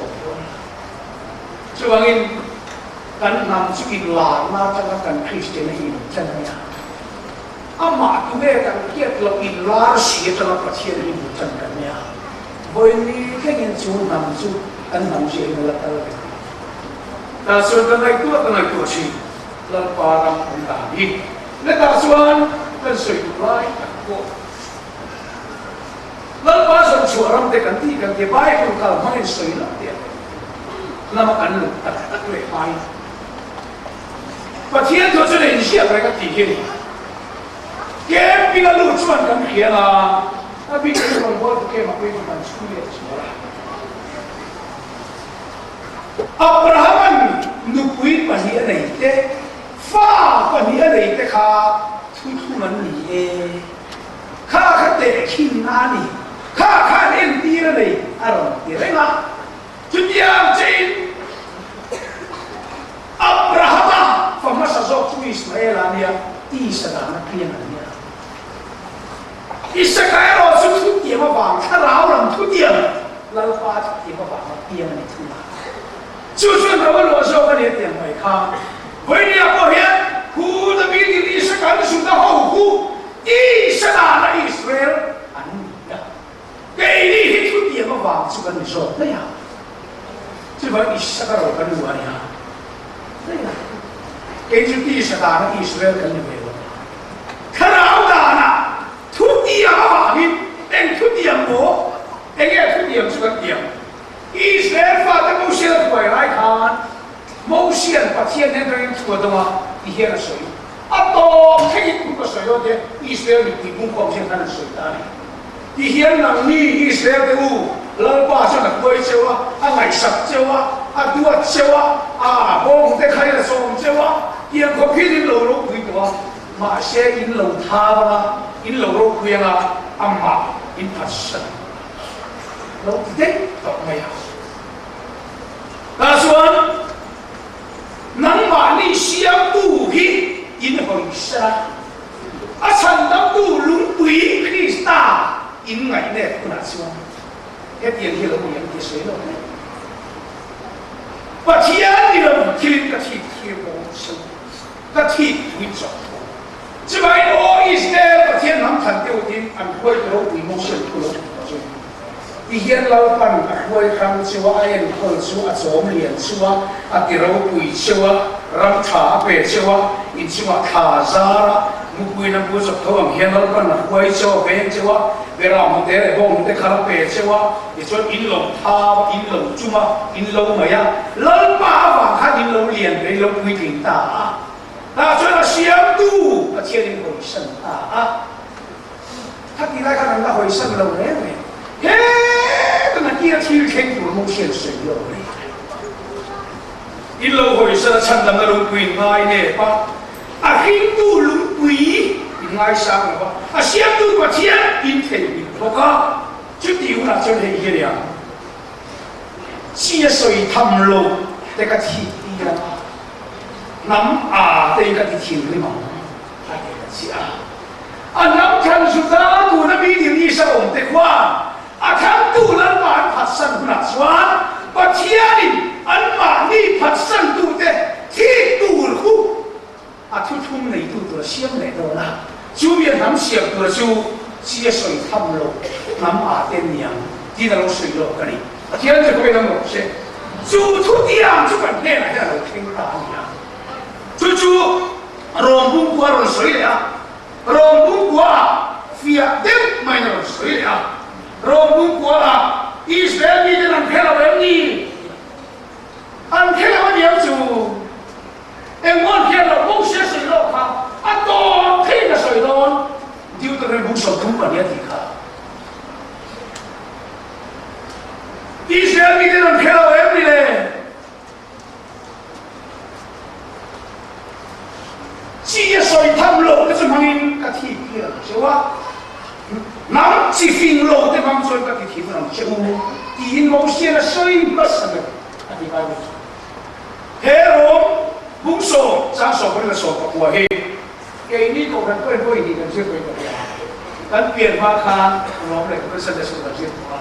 cuangin kan nam sukin lama jangan kan Kristen ini jangan amat tu mereka kiat lebih lars itu lah pasien ini bukan kerana boleh kan cuma namsu kan namsu yang letak lagi. Dan sebenarnya itu sih lepas orang tadi. Lepas suan kan sesuai aku. Lepas suara mereka ganti baik pun kalau main sesuai dia. Nama kan letak baik. Pasien tu sudah insia mereka tiga. Kaya pinalutuan kami kaya na nabi ko ng board kaya makuha ng school semua. Abraham nupuin paniya na ite, fa paniya na ite ka tutunan niye, ka kate kinani, ka kanin tira na aron tira nga, tunyang chain. Abraham famasasok tu Ismail niya, isa na kaya na niya. Isakaya rosu tu dia mabang, karau lam tu dia, lalu pas dia mabang dia ni tu lah. Cuci nama rosu kan dia yang mereka. Boleh apa ya? Ku tapi di Isakaya sudah hahu, Isakaya Israel anu ya. Kini itu dia mabang suka ni so, tak ya? Cuba Isakaya kan dua ya, tak ya? Kini Isakaya Israel kan ni betul. Karau dah na. Tuti yang apa ni? Tuti yang mo, tuti yang suka dia. Israel faham Moses buat kan? Moses pasien yang terima tua doma dia nak soi. Atau kaki pun soi dia. Israel di pun kau mesti nak soi tadi. Dia nak ni Israel tu lepas nak buat cewa, angai sab cewa, dua cewa, bom dekai nak som cewa. Dia kau pilih lorong itu masih in laut thaba in lorok kuyanga amma in passion laut dek tak maya kasuan nang mani siam tu hi in hoisra asan dam tu lungpui Krista in ngai ne kuna suan ke tian hi lo yang ti sei lo patian ni lo kilin ka thi thi bo so ka thi wi so这摆我意思呢，把天堂产掉的，俺会都为梦想出了做。以前老板俺会看出爱人看出做脸出第二贵出让茶白出因出卡扎啦，木贵那不是头以前老板会做白出为了我们得来帮我们得卡白出你说银楼他银楼住嘛，银楼么呀？老爸爸他银楼脸的楼规定大那所以呢，相度天灵回升他第来看人家回升了嘞，等下第二天天主梦现水了嘞，一路回升，趁咱们路贵爱呢吧，印度路贵，应该上了吧，相度个天因天灵，我讲就丢了就那一样，接水他们路这个天地啊。nam đây cái chuyện này mà hay là gì nam chân sudah tu nabi diri sa te kwa akan tu lan man pasan na swan patiani an ma ni pasan tu te thi tu hu thu thum nei tu tu siam nei do la chu bien nam siam tu chu chia soi tham lo nam ten niang ti da lo soi lo ka ni tian je ko be nam lo se chu thu tiang chu kan ne la ya lo thing ta ni Cucu rombung kuah rosoi ya, rombung kuah via dem main rosoi ya, rombung kuah Israel ni dengan kelawan ni, an kelawan yang tu, engkau kelawan Moses itu kah, atau kena soalon, dia tu dengan Moses tu pun dia dikah. Israel ni dengan kelawan ni le, cia soal tamlo, itu mungkin kati kira, siapa? Nam chỉ phim lô để mang cho các cái thị trường châu in mẫu xe là sơi bất sẵn được anh đi bao nhiêu thế rồi bung sổ trang sổ vẫn là sổ của hệ cái ní cổ gần quên quên đi gần chưa quên được gần biển hoa khan nó lại cũng sân là sổ gần chưa qua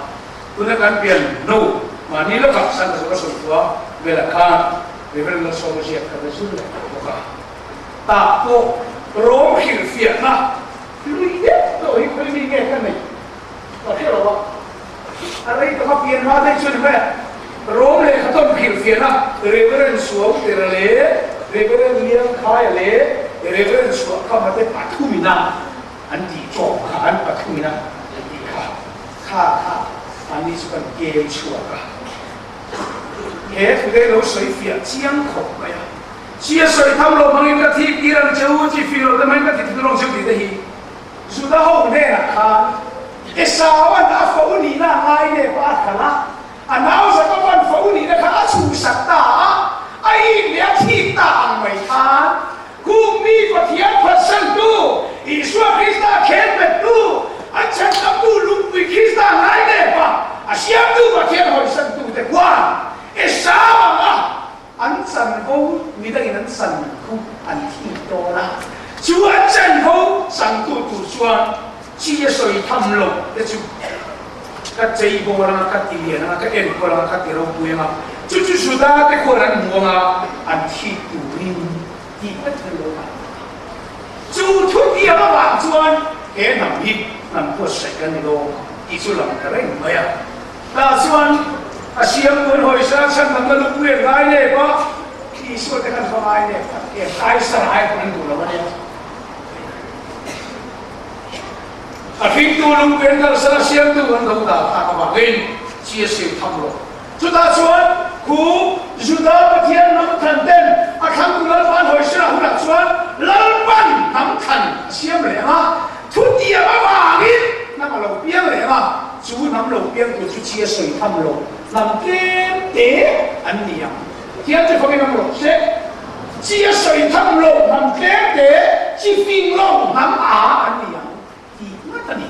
tôi đã gần biển nô mà ní nó gặp sân là sổ qua về là khan về là sổ của diệt cái thứ này của cả ta cô rôm hiểu phiền na lui hết rồi không đi nghe cái này có thế rồi anh ấy có phiền hoa đây chưa phải rôm này khôngต้องhiểu phiền na reverend xuống để lễ reverend liang khai lễ reverend xuống không mà tới bắt thu mình na anh đi trộm anh bắt thu mình na anh đi khá anh đi xuống game chua cả thế thì đây nó水 phiền giang khổ vậy chia sợi tham lộ mang cái thi kia là châu chỉ phi lộ mang cái thi lộ châu gì đấy sudah hong ne na khan esawan a fauni na ngai ne pa khala anau sa kawan fauni na kha chu sakta ai le thi ta mai khan kum mi pathian phasan tu iswa krista khen bet tu achan kam tu lung pi krista ngai ne pa asiam tu pathian hoi san tu te kwa esawan a an san ho mi da in an san ku an thi to la chúa chân hậu sang tu tu xuân chia sợi thầm lộc để chú các dây bò là các tiền là các em bò là các tiền rau bùi mà chú sudah cái khoản ăn mua mà ăn thịt tu rin thì bất thường đâu mà chú thốt đi mà bạn xuân cái nằm hít nằm quật sạch cái này đâu thì chú làm cái đấy mà ya là xuân siam muốn hồi sáng sáng nằm lúc quyền gái này có thì xuân cái con gái này cái ai sai ai cũng đủ là vậy Akhir tu lung pen kal sana siam tu kan tahu dah tak apa gain cia siam thamlo. Sudah cuan ku sudah bagian nam kanten akan kulat pan hoi sirah hunak cuan lalpan nam kan siam lema tu dia bawangin nama lau piang lema tu nam lau piang tu tu cia siam thamlo nam kem te an niam tiap tu kami nam lau se cia siam thamlo nam kem te ci fing long nam a an niam tadi,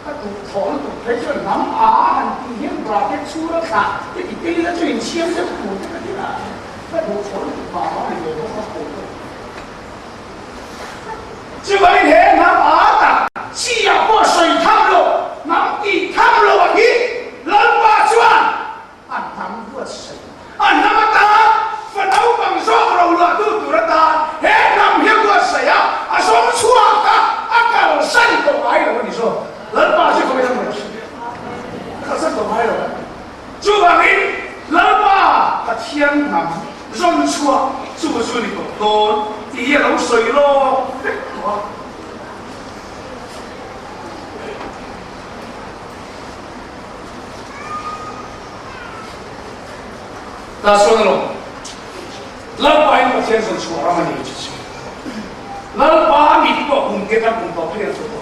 aku thor tu pressure nam a han ti hiam bracket chura kha, jadi pilih tu yang siam tu pun tadi lah, aku thor tu bawa ni tu apa tu, cuba ini nam a tak, siapa buat soi tham lo, nam ti tham lo lagi, lemah cuan, nam buat soi, nam apa? Fanau bangsa orang luar tu turata, nam hiam buat saya, asal cuan kah? Akal san to mai lo ni so lan ba ji ko me nam akal san to mai lo chu ba ni lan ba ta thian nam zon chua chu bu chu ni ko ton ti ye lo sui lo ta so lo lan ba ni ta thian zon chua ra ma ni chi老爸米不公给他公道不了做多，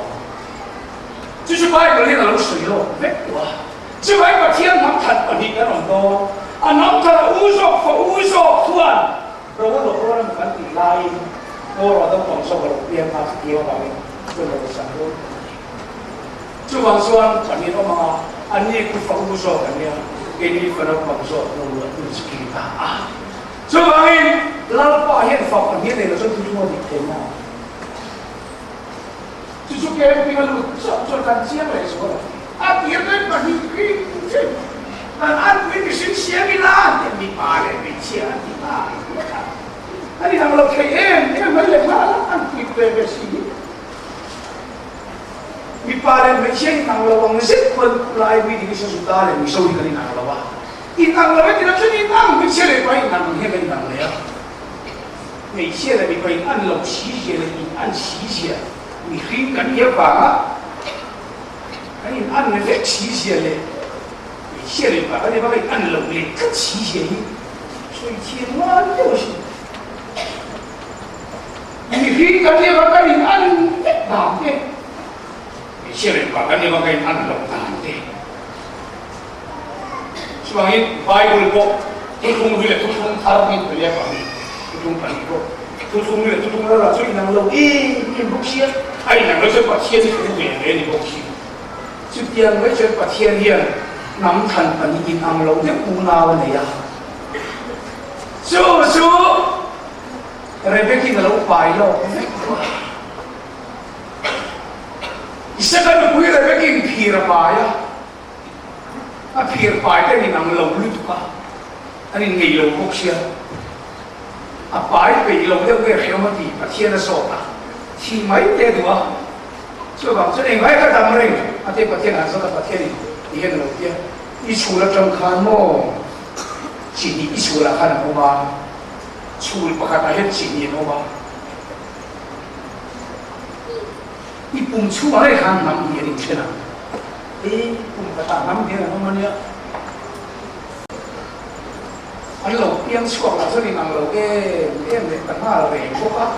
就是把一个那个水咯，没多，只把一个天堂谈不你个弄多，啊，弄他无所突然，如果老婆人反对来，我都广州个边嘛，给我把你做了个啥都，就往说反正我嘛，啊你不服无所反正，给你分了广州，我都是给他啊，就把你老爸现服反正那个时候就是我的天嘛。就是给别人做干接来说了，啊，别人把你给这，按规矩是写的啦，你把人给写的啦，我看，那你让我开你看没人嘛，按规矩的是，你把人没写，让我往日本来为这个小苏打的，你手里给你拿了吧？你拿了，你那这你拿没写的，把你拿没给你拿了呀？没写的，你可以按老习写的，你按习写。你可以跟也把啊，可以按那个期限嘞，现在把那把给按楼里更齐些，所以千万要是，你听咱那把给按哪的，现在把咱那把给按楼哪的，是吧？因外国人说，都从回来，都从他那边回来吧，都从本地说，都从回来，都从那了，所以能楼你不些，哎，能够就把天是不远的，你不些。就点为这把天天能谈本银行楼的乌拉的呀，就那边听的楼白了，你现在就不会那边听皮了白呀，啊皮了白的你能楼里头吧，啊你没楼不些，啊白被楼的为什么地把天的说吧，天没得多。就讲这另外一个当然，啊，这白天还是那白天里，你看老爹，一出了正看么，今年一出了看好吧，出了不看那些今年好吧，一蹦出来看南边的去了，蹦个大南边的什么呢？啊，老边出了这里南老边的等下来不吧？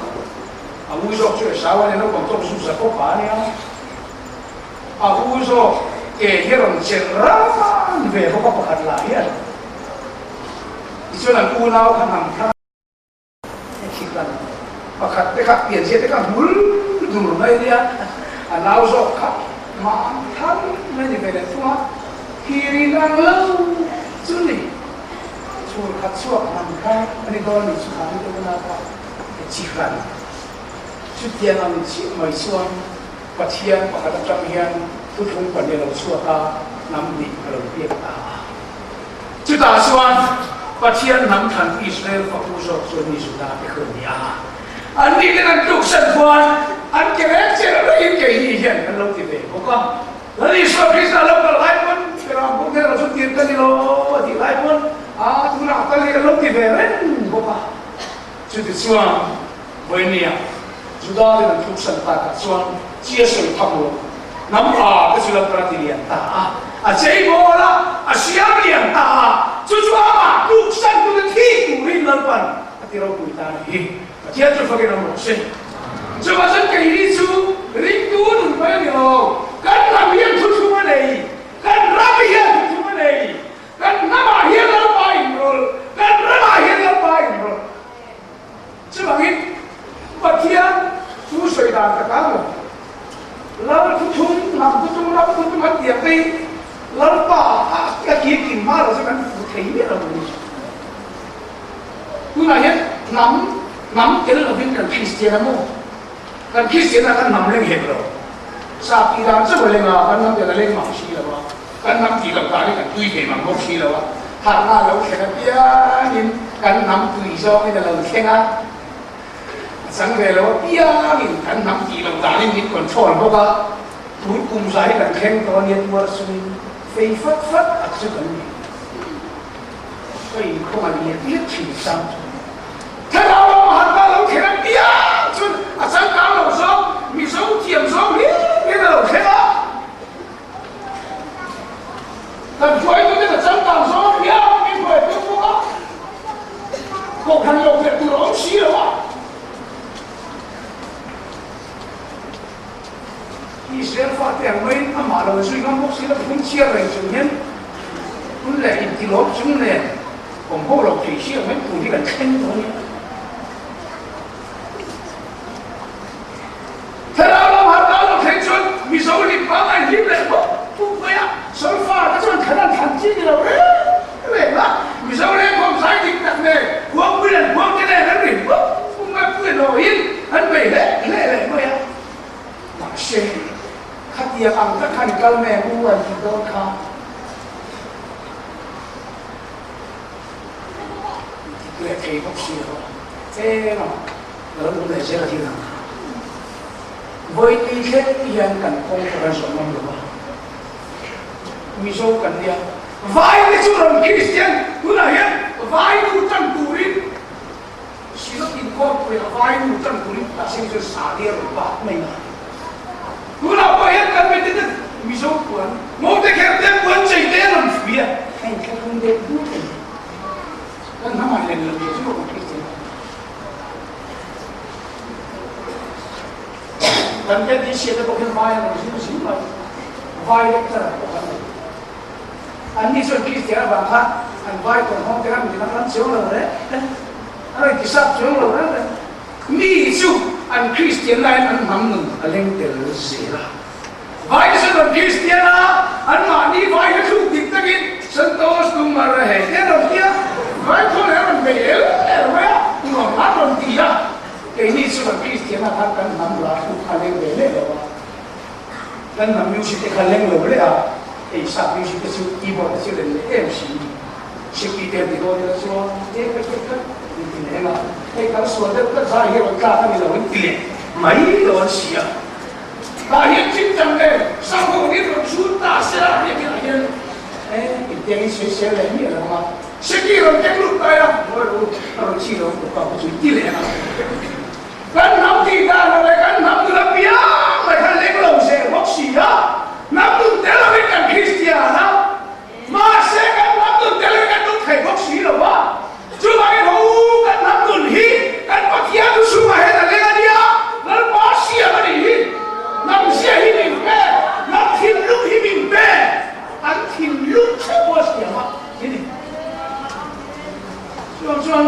啊，乌说这啥玩意都广州宿舍不办了，啊，乌说给这种钱啊，你别不看来呀，你说那乌闹看看，你看，啊看这看变些这看muldur那dia，啊闹说看，嘛看那你别来说，kiri nang lau，真的，出看出看，你到你去看这个那个，几看。出天啊，每双白天把它张天，不同本地老说他南里老变大，就打算白天南谈以色列法务说你说他的可怜啊，安你那个独身官，安这个这个人给意见，跟老弟妹，我讲，那你说平时老个来问，给他不给他说点跟你喽，我的来问啊，怎么拿到那个老弟妹人，我讲，就是说为你啊。sudah dengan keputusan kata suan cia soi tamu nampak kesudah perhatian ta jadi bola siapa yang ta cucu apa keputusan tu nanti turin lalpan hati rau kita ni dia tu pakai nama sen coba sen ke ini tu rindu numpai ni lo kan rabi yang cucu mana kan rabi yang cucu mana kan nama yang lalpai rol kan nama yang lalpai rol coba ini bagian tu sudah terkamu, lalu tutung, nak tutung mati apa? Lalu pak, kaki malas kan putih ni lah ni. Tu naya nam kita lebih kan Kristian mo, kan Kristian kan nam leng hebro. Sapi dah sebelum kan nam kita leng manusia lah, kan nam kita tadi kan tuih ke manusia lah. Harga lalu kita biarin kan nam tuih so ni dalam kenga. Sang về lo bia mình kan nam ti lo ta ni kon chol bo ba tu kum sai kan khen to ni tu sui fei phát a chu kan ni所以空啊你也挺伤他老了喊他老看bia chu a sang ka lo so mi so tiệm so ni lo khen a kan choi tu cái sang ka so bia mi ko tu ko ko kan lo ke tu lo si lo以前发展为他马路水刚不是那风切来今天，本来一路中呢，我们后路最些我们土地个坑多呢。他老板到了坑村，你手里把俺拎来不会呀，手发他说看到看见你了，对吧？你手里光晒你的呢，光不能光在那里不买不老人，很美嘞不呀？那些。dia angkat kan kalau membuat kita kan itu kayak opsi lo, lalu mulai saya lagi nak, boy ikan yang kan konferensi orang luar, misalkan dia, vai itu orang Kristen, guna ya, vai hutan turin, sila incorporate vai hutan turin, tasing sesadir lupa mana. Guna apa yang kami tidak bisa buat, mau dekatkan buat cairan. bia anh không đến đúng kan nama yang lebih juga Kristen kan jadi siapa bukan bayar sih bayar cara anh đi xuân Kristen bạn khác anh bayar còn không cái mình đang chiếu rồi đấy anh kisah chiếu rồi đấy mi chu anh Kristen này anh nắm nung anh lên từ gì là vai xuân Kristen à anh mà đi vai cái khu tiệm tắc in Santos kumar hai thế rồi kia vai thôi là mình về rồi mà hát rồi thì à cái này xuân Kristen là thằng kan nắm là khu khai lên về rồi kan nắm music cái khai lên rồi đấy à cái sắp music cái sự keyboard cái sự lên em chỉ cái tiền thì thôi là số cái này là cái số đó cái giá hiệu cả cái là vấn đề mấy đồ gì à và hiện chính rằng này sau khi biết rồi chúng ta sẽ làm những cái này cái tiếng sẽ lấy nhiều lắm mà sẽ kia rồi cái lúc này à rồi chỉ rồi cũng có chút tỷ lệ nào cái năm thì ta là cái năm là bia mà cái lấy lâu sẽ bóc xì á năm tuần thế là cái Christian á mà sẽ cái năm tuần thế là cái lúc thầy bóc xì rồi mà chú bạn cái cái năm tuần hi cái bác kia tu sung mà hết là cái gì á nó bóc xì à cái gì năm xưa hi mình bé năm thiên lúc hi mình bé anh thiên lúc sẽ bóc xì mà cái gì cho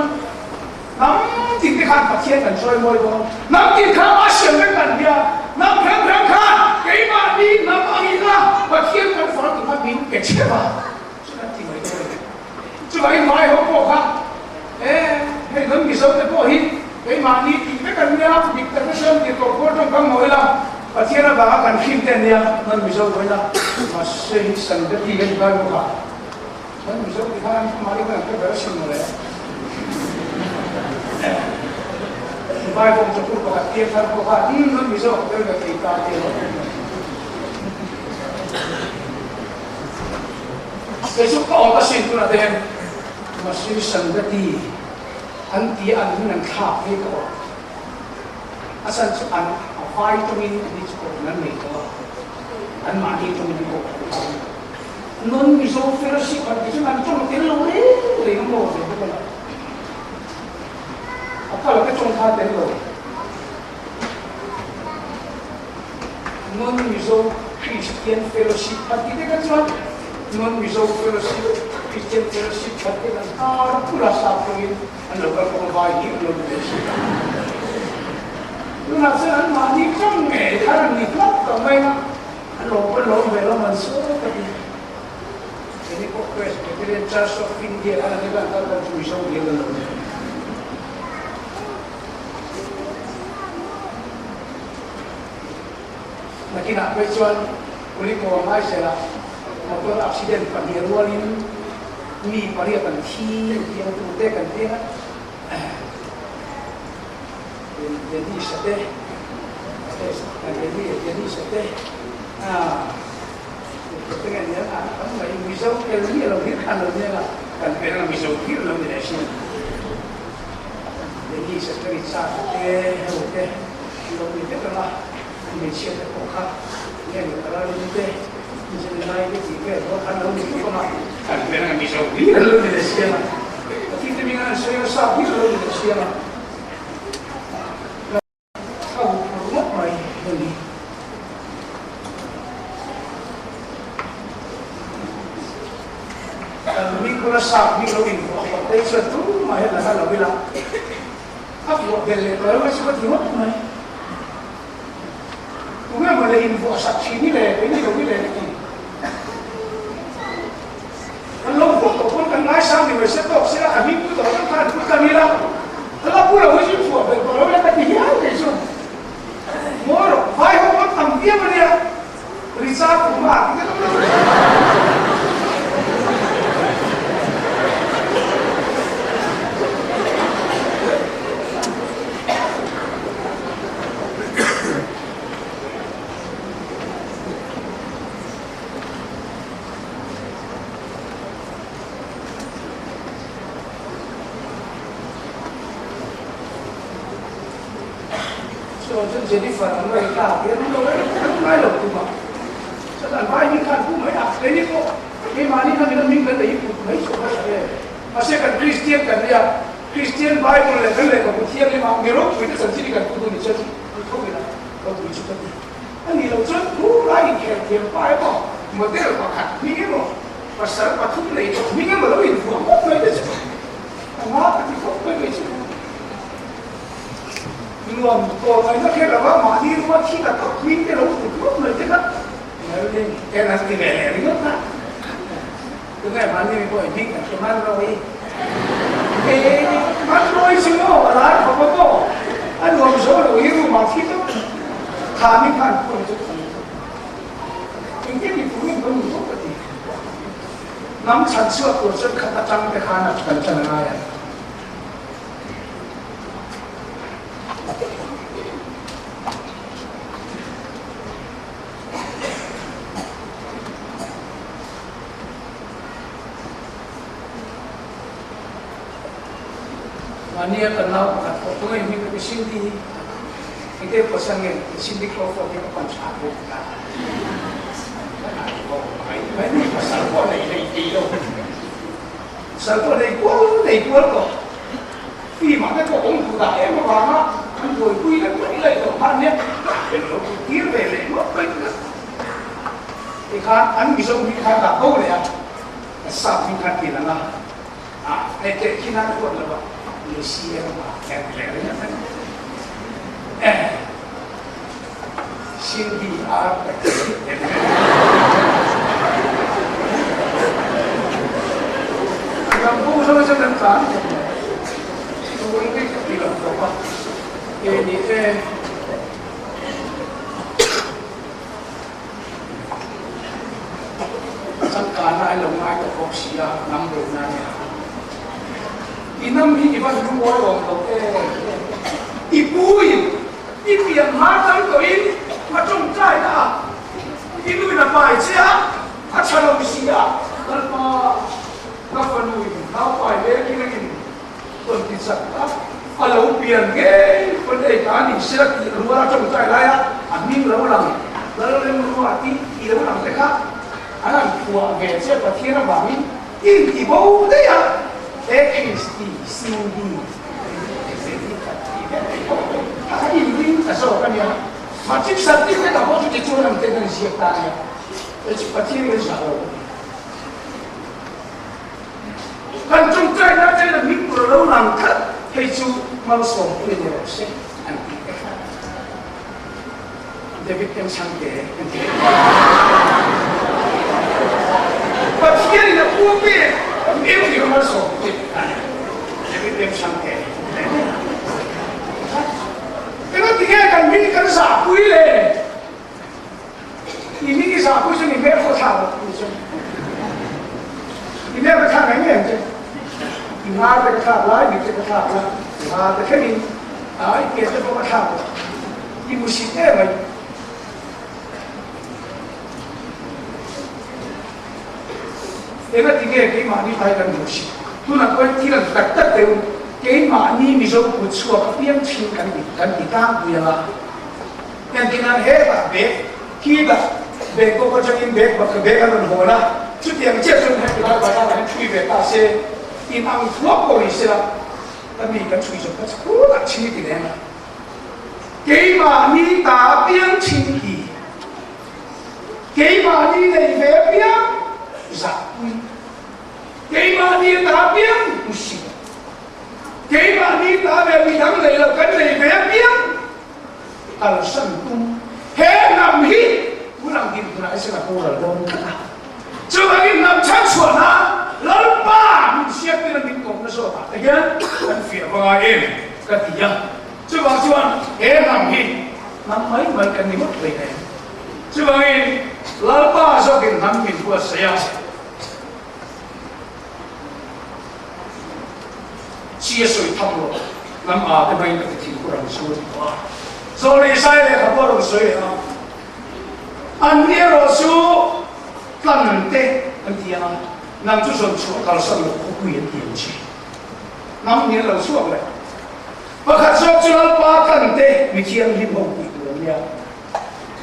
năm tiền cái khăn bạc thiên cần soi môi không năm tiền khăn bạc xiêm cái cần bia năm phèn khăn cái mà đi năm anh đi ra bạc thiên cần phật thì phát biến cái chết mà cho nên thì mấy cái chứ vậy mai không có khăn cái lần cái sống cái có hít cái mà đi cái cần bia bị cái sơn thì có trong căng ngồi là bạc thiên là bà cần phim tiền bia nên bị sâu vậy là mà xây sân cái gì cái cái một cả nên bị sâu thì khăn mà đi cái cái sân rồi bài phong cho cô có tiền thân có cả nó bị sao tôi là thì ta tiền cái số có ta xin tôi là tiền mà xin sân cái gì anh tí anh mình khá hay có asan anh phải trong mình đi chỗนั้นnày có anh mà đi trong mình có non bị sao fellowship anh cái anh trong tiền lâu đấy lấy nó một rồi kalau kita cuma tengok, non-miso Christian Fellowship, pati kita cuma non-miso Fellowship, Christian Fellowship, pati kan, pura sapungin, anda berkorban hidup lebih besar. Lu nak sekarang mandi kan, sekarang nikmat, kamai na, loh belum masuk tapi. Ini kok Presbyterian Church of India, ada juga antara miso dia belum. Nakina question uli ko mai sela motor accident panirualin mi paria kan thi yang tu te kan te na jadi sate jadi sate dengan dia kan mai misau kelni lo ni kan lo ni kan pera misau ki lo ni sih jadi sate sate hote lo ni te lah mình chia sẻ khổ khăn nghe người ta nói như thế nhưng cho nên cái gì cái khó khăn đâu mình không làm cảnh bên này mình sống biết luôn để xem mà khi thì mình ăn sôi sao biết luôn để xem mà không mất mày đừng đi mình cũng là sao biết luôn mình có đây sẽ tú mà hết là sao biết là áp dụng về lệ tới mới sẽ có gì mất mày Kumaya mala info saksi ni le, ini kau ni le ni. Kalau foto pun kan ngai sang di website tu, sila kami tu tu kan kami lah. Kalau pula wajib info, kalau kita tiada itu. Moro, hai orang tampil mana? Risau rumah, kita tu. Jadi farang mereka, dia menolak, menolak tu mah. Sedang bayi kan, tu mereka, ini kok cái mà đi thằng mình cái đấy cũng mấy số cái mà sẽ cần Christian cần gì Christian Bible là cái này của một thiên mà người rốt người ta sản xuất cần tôi đi chơi không phải là tôi đi chơi anh đi đâu chơi cũng lại kẹt kẹt phải không mà thế là có khác mình cái rồi và sợ và không lấy mình cái mà nó bị vừa mất mấy cái gì nó thì không mấy cái gì nhưng mà còn người nó kia là mà đi mà khi là có mình cái đâu cũng mất mấy cái đó nên cái này thì về lẻ đi mất đó cái này mà đi coi mình cái mà rồi cái mà rồi chứ nó là không có anh làm số là hiểu mà khi đó thà mình ăn không được cái gì cũng mình không được cái gì nắm sản xuất của dân khát trăng cái khả năng cần chân này mà nia cần nào cả tôi nghĩ mình cái sinh đi cái có sang nghe sinh đi có cái quan trọng của ta mấy người mà sản phẩm này gì đâu sản phẩm này quá rồi khi mà cái ông cụ đại em mà vào nó anh rồi quy nó mấy lời của anh nhé cái nó kiếm về lại mất bệnh thì khá anh bị sống bị khá cả câu này sao mình khá kỳ là cái khi nào nó còn là vậy người xưa mà kẹt lẻ đấy nhá xin đi làm vô số cho đơn giản tôi cái gì là đâu mà cái gì thế tất cả này là ngay từ học sĩ năm đầu này năm khi mà chúng tôi còn có cái bùi biển hát trong tuổi mà trong trai đã nuôi là bài chứ cha đâu xí mà nó phần nuôi nó phải để cái này tuần thì sẵn đó lâu biển cái vấn đề cá thì sẽ thì nó ra trong trai này mình lâu lắm lên mua thì lâu lắm cái khác làm của về sẽ có thiên là bảo mình in thì bố đấy Ekristi sindi, hari ini asal kan ya, macam satu kita tak boleh cakap orang dengan siapa ya, cepat ini sahaja. Kan trong trai đó đây là mình vừa lâu làm thất, hay chú mau sống lên để học sinh, anh biết cái khác. David yang santai, Tapi ini nak ubi, ini juga masuk. Jadi dia santai. Kalau tiga kan ini kan sapu ini. Ini ni sapu sini berapa tahun? Ini apa tahun ini aja? Ini ada tahun lain, ini tahun lain. Ada kan ini, ini ada berapa tahun? Ini musiknya apa? Eva tiga cái mà đi phải cần một sự, tu là coi thì là đặc tất đều cái mà ni mi số một số các biếng chín cần bị tăng bùi là, cái gì năng hết là bé, khi là bé có cho in bé hoặc bé cái mình hồ là, chút tiền chết rồi hay là bài ta là chui về ta sẽ in ăn thuốc của mình sẽ là, ta bị cái chui rồi ta sẽ cố là chi cái này mà, cái mà ni ta biếng chín thì, cái mà ni này về biếng Zakui, cái mà đi ta biết gì, cái mà đi ta về bị thắng này là cái này về biết, ở sân cung, hết nằm hít, muốn làm gì thì lại sẽ là cô là đơn cả, chứ mà cái nằm chán chuột á, lớn ba mình xếp cái là mình cũng nó số phải cái anh phía vào em, cái gì vậy, chứ mà hết nằm hít, nằm mấy cái này mất về này, chứ mà cái lớn ba số cái nằm mình của谁chia水通咯，咁點解要跳嗰條水啊？所以犀利係嗰條水啊！按呢條水跟的咁啲啊，能做上出到上面好貴嘅電池，咁嘢流出嚟，不看上做到八跟的，你聽唔好啲咁樣，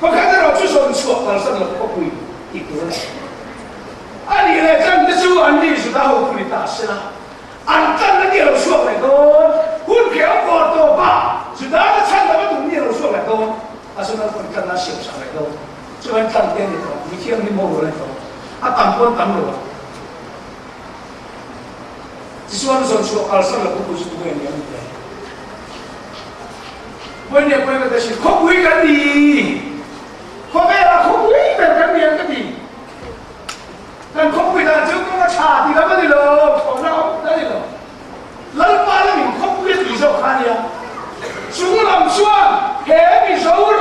不看到做上出到上面好貴啲咁樣，啊你你嘞，真的就安利是他后苦的大事了。按真的你老说来多，混票过多吧，是他的参他们懂你老说来多，啊是那混真那小上来多，就按真点的多，你听你莫来多，啊当官当了。只是我们说二十了不是不会年的，我年不会的是可不会跟你，可没啦，可不会的跟你跟你。但可不会的，就跟我差的那么的咯，可那那的咯。老巴的名可不会比较看的呀。中人说，还比熟人，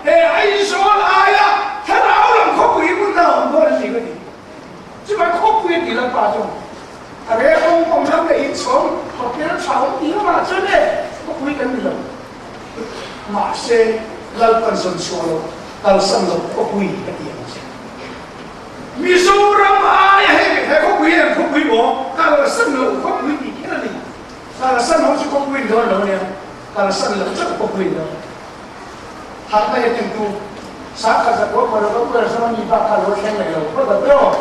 还爱说哎呀，他老人可不会不老多人这个的，这边可不会的了巴中。啊，别讲他们一从和别人吵你了嘛，真的可不会跟你了。马些老本身说了，到生了可不会跟你了。米苏人啊呀，还可不会，可不会我，到了生了可不会你看你，到了生了就可不会多人呢，到了生了这可不会的。他那些程度，啥卡子我可能都不知道什么你把他罗天来了，不得了，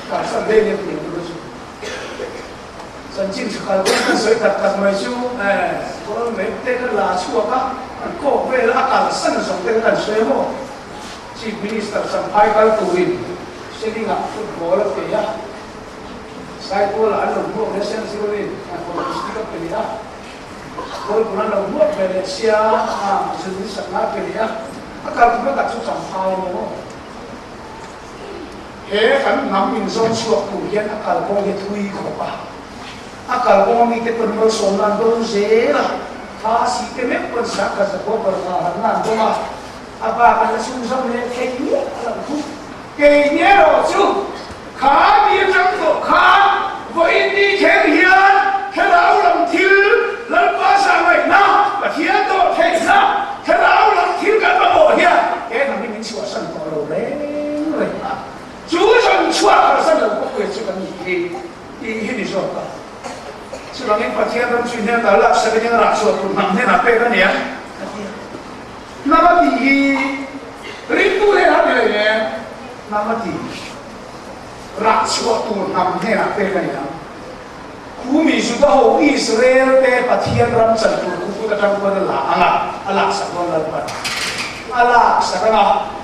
到生累的不行不行。真正是看跟谁打没输，哎，我没这个拉错吧，过为了打胜上这个水么？去比利时上拍个赌赢。现在啊，ฟุตบอล了对呀，赛过了俺老母那现在是个人，我们是个对呀，我不能老母ไปเลยเสีย是你什么对呀？kalau kita tak susah tahu mo, kan namin zon suak kuyan akal ko getui ko pa, akal ko mi ke penmol sonan don zela, kasi ke me pun saka sa ko pernahan nan do ma, apa kan susah me kayaknya alam ku. 给年老就看你怎么看，为你天天看老人听，人把上来拿，把天都听拿，看老人听干嘛不听？哎，那你们说什么了嘞？啊，就算错了，什么不会这个你说吧？是吧？你把天都去年到了10个年了，说不能那8个年，那么第一，人都在哪里呢？ nama di raksuatu namne apa kaya kumi sudah ho Israel te pathian ram santur kuku kadang pada la ala sakon lalpan ala sakana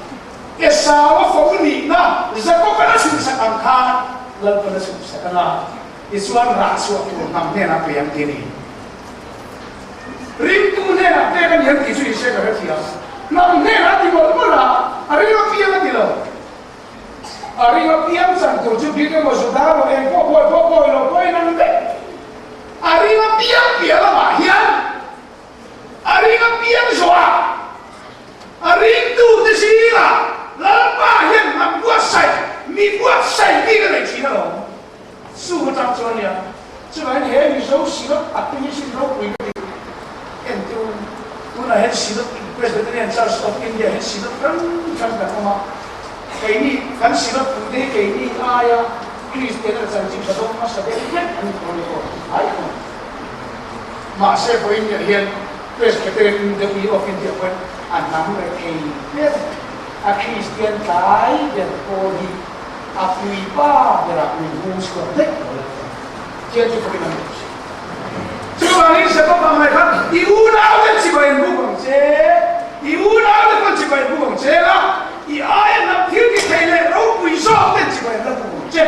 esawa fogni na zakko kana sun sakangka lalpan sun sakana isuan raksuatu namne apa yang kini rintu ne apa kan yang isu isu kerja namne hati bola hari ini apa yang lo Arriba pian santo, yo pido que sudado en poco y lo pueden ver. Arriba pian la magia. Arriba pian soa. Arriba tú decida. La magia me buat sai, mi que le china lo. Su tan sonia. 这玩意儿你手洗了，把东西都回去。我那还洗了，为什么那这是今年还洗了很的嘛？ 给你，咱洗了土地给你啊呀，你这个真正是多么是的，很多的多，哎呀，马上回你天，这是这个的比我跟结婚，俺咱们可以，Kristen 在的多的，对吧？的啦，你不说的，这就不可能。这个玩意什么方面看？你无脑的几个人不讲这，你无脑的几个人不讲这啦。 以阿呀那天的开来，老贵少的几个人不这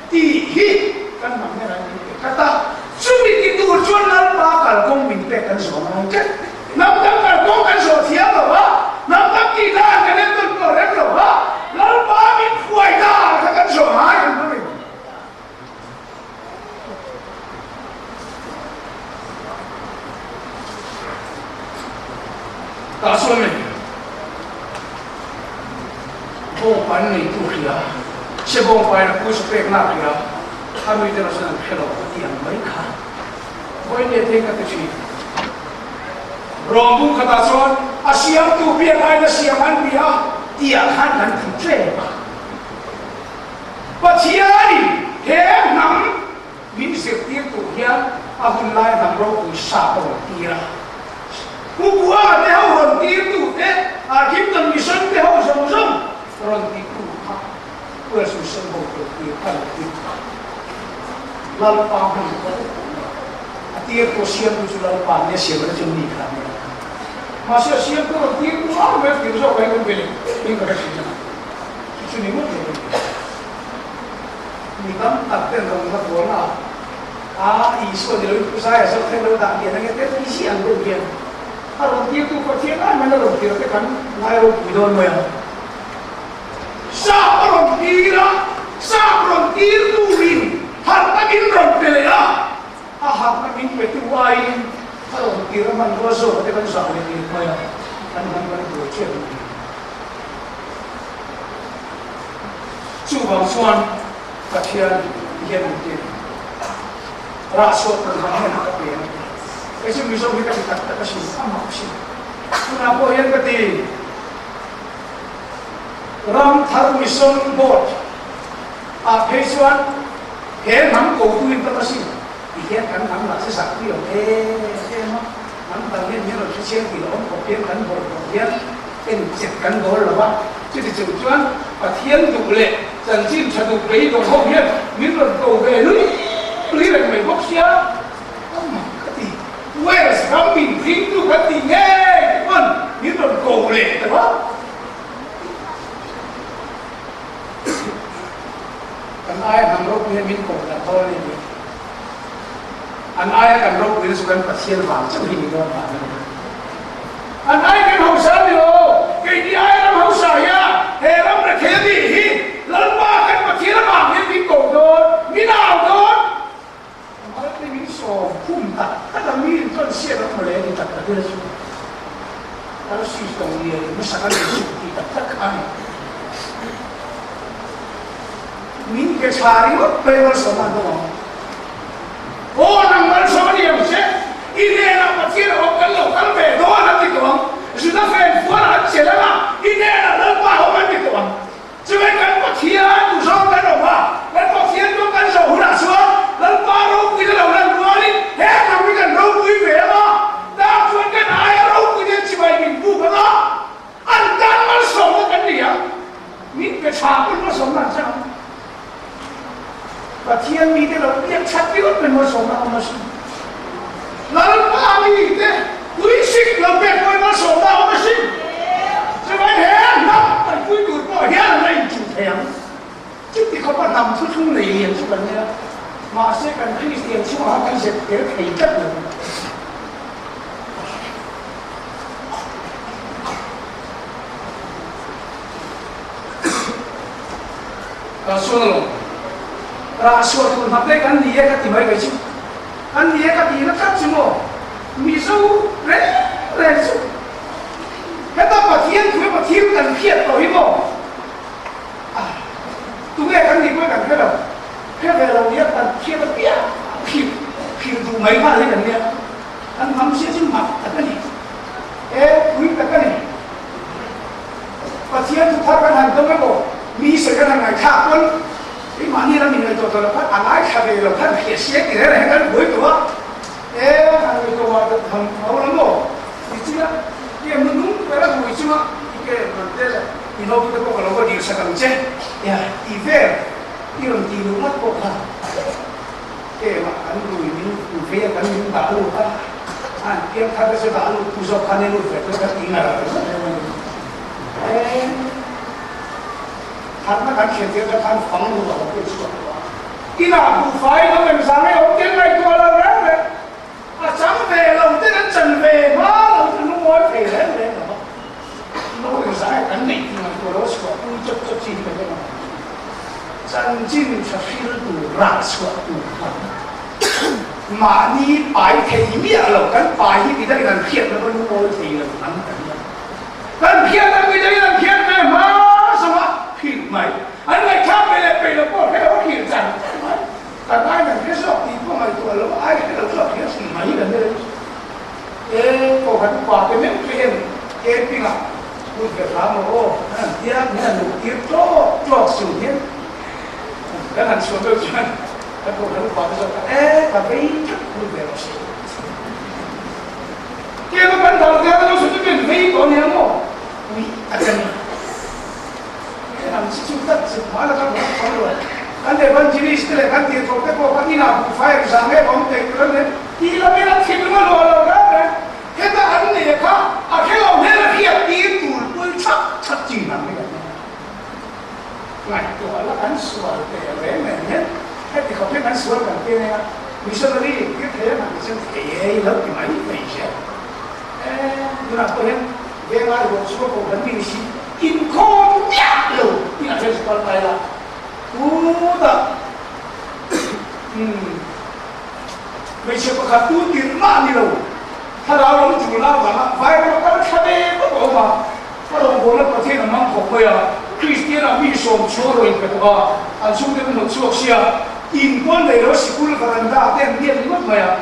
第一，跟他们来看到，说明你都专门把个公民带跟什么这，那么个公跟什么天了吧？那么其他个人都个人了吧？那把民坏大，他跟什么人不明？打说明。 bông bánh này tu kia, xe bông bánh là cú súp bèn nát kia, hai mươi tên là sẽ làm hello tiền mấy cả, với những thế cái gì, rồi bu kata son, Asia tu biar ai là Asia han biar, dia han han tu chơi mà, và chia đi, thế nắm, mình sẽ tiếp tục kia, ahun lai nắm rồi cũng sắp rồi kia, bu qua để hậu hồn tiếp tục thế, kim tần mission để hậu sống sống. Orang itu hak, bersusah thì cần thì lần bao hàng có tiền của xiêm của chúng lần bao nhiêu xiêm là chúng đi khám mà sẽ xiêm của tiền của nó về kiểu sao cái con về mình có cái gì chứ chúng mình mất rồi mình tâm tập tiền đồng tập vốn nào ý số thì lúc sai sao thay đổi đặc biệt là cái tết ý anh đầu tiên đầu tiên tôi có thiên ai mà nó đầu tiên cái cắn ngay đầu bị đồn mày sao còn đi đó sao còn đi tu vin hạt ta in rồi về à hạt ta in về tu ai đầu tiên là mình có số cái con sò này thì mày anh đuổi chuyện chú bảo xuân các thiên hiện tiền raso terhadap apa yang itu bisa kita katakan kasih sama sih. Kenapa yang ketiga ram thar mission board pesuan nam cầu tu itu kasih dia kan nam lah sesakti mah nam tanya ni orang sesiapa dia orang kopian kan kopian kan gol lah jadi tujuan pasien tu boleh janji satu bayi tu kopian minum tu bayi lý là mày bốc xia cái gì quay là sao mình phím tu cái gì nghe con những đoạn cổ lệ đúng không anh ai làm rốt như mình cổ là thôi đi anh ai làm rốt như sukan pasien vàng chắc hình đó anh ai cái hậu sản đi đâu cái gì ai làm hậu sản ya hè làm là thế gì lần ba cái pasien vàng như mình cổ rồi mình nào rồi phun tak, kata mirin tu siapa mulai ni tak ada semua. Kalau sistem dia, misalkan kita tekan, min kecari apa yang sama tu? Oh, nama sama dia macam ini nama kira lokal bedo nanti tu, sudah fan fuara celana, ini nama orang nanti tu. Cuma kan pakian, usah kan apa, kan pakian tu kan sahura semua, lalu baru kita lawan kami kan rau kui về đó, đã chuẩn cái ai rau kui đến chỉ bài mình bu cái đó, anh đang mà sống cái gì à, mình cái chả cũng mà sống làm sao, và thiên mi cái là biết chắc biết mình mà sống nào mà sống, lần ba mi thế, quý sinh là biết mình mà sống nào mà sinh, chỉ bài hẹn năm, tại quý tuổi bỏ hẹn là này chủ thèm, chứ thì không có nằm chút không lì liền chút lần nữa. Mà sẽ cần khi tiền chứ họ cần sẽ để thầy chất lượng xuân rồi ra xuân tuần hấp đấy anh đi cái gì mấy cái chứ anh đi cái gì nó cắt chứ mà mi sâu đấy chứ cái đó mà thiên cần thiệt rồi mà tôi nghe anh đi với cần cái đâu cái về đầu tiên là kia nó kia khi dù mấy ba thế này nè anh nắm xe trên mặt là cái gì quý là cái gì và thiên chúng ta cái hàng không cái bộ mi sẽ cái hàng này khác quân cái mà như là mình người tôi là phát anh ai khác về là phát hiện xe thì thế này cái buổi tối hàng người tôi là thằng máu lắm rồi thì chứ cái mình đúng cái là buổi chứ cái vấn đề là thì nó cũng có cái điều sẽ cần chết thì về iron ti lu mat ko ha ma an lu min ku fe kan min ta lu ta an kiam kha se ta lu ku zo khane lu fe to ka ti na ra han ma kan khe te ka kan phang lu ba ko chu ina ku phai nó mình sang cái ông tiếng này to là đấy sáng về lòng tới đến trần về má lòng nó nói về đấy nó cái sai cắn này mà tôi đó sửa tôi chấp chi cái này chân chính是非常难说的，mà你bài thì biết rồi, cái bài thì cái là thiệt là bao nhiêu thì là nắm cái thiệt là cái đấy là thiệt về mà sao mà thiệt mày, anh này khác về là có cái đó thiệt rằng, tại ai là cái sọc thì có mày tuổi là ai cái đó sọc thiệt gì mày là đây, có cái quả cái miếng cái pin à, tôi phải làm mà ô, tiếc nghĩa là đủ tiếc cho sự tiếc cái hành xuống tôi chuyện cái cuộc nó còn rồi và cái chắc vui vẻ là gì kia nó bắt đầu theo nó xuống cái vì có nhiều không vì chân cái làm sự chúng ta sự hóa là các bạn có rồi để vẫn chỉ đi để gần tiền thuộc cái bộ cái nào cũng phải sáng cái bóng tiền lớn đấy đi là biết là thịt nó lò đó đấy cái ta ăn này khác cái lòng thế là hiệp đi tủ tôi chắc thật chỉ là cái này ngày tuổi là ăn sủa để bé này hết cái thì không biết ăn sủa cả kia này vì sao nó đi cái thế mà cái chân thể lớn thì mấy phải sẽ nhưng mà tôi em về ngoài cuộc sống của vấn đề gì in con nhát đâu như là cái con tay là da bây giờ có khát tu tiền mà đi đâuถ้าเราลงจุฬาบ้างไฟเราก็แค่เด็กก็บอกว่าถ้าเราบอกว่าประเทศมันคงไม่อะคริสเตียนมีส่วนช่วยเราอีกเป็นว่าอันช่วยเป็นหนุนช่วยเสียอินคนในเราสิคุณกันได้แต่เรียนมันไม่อะ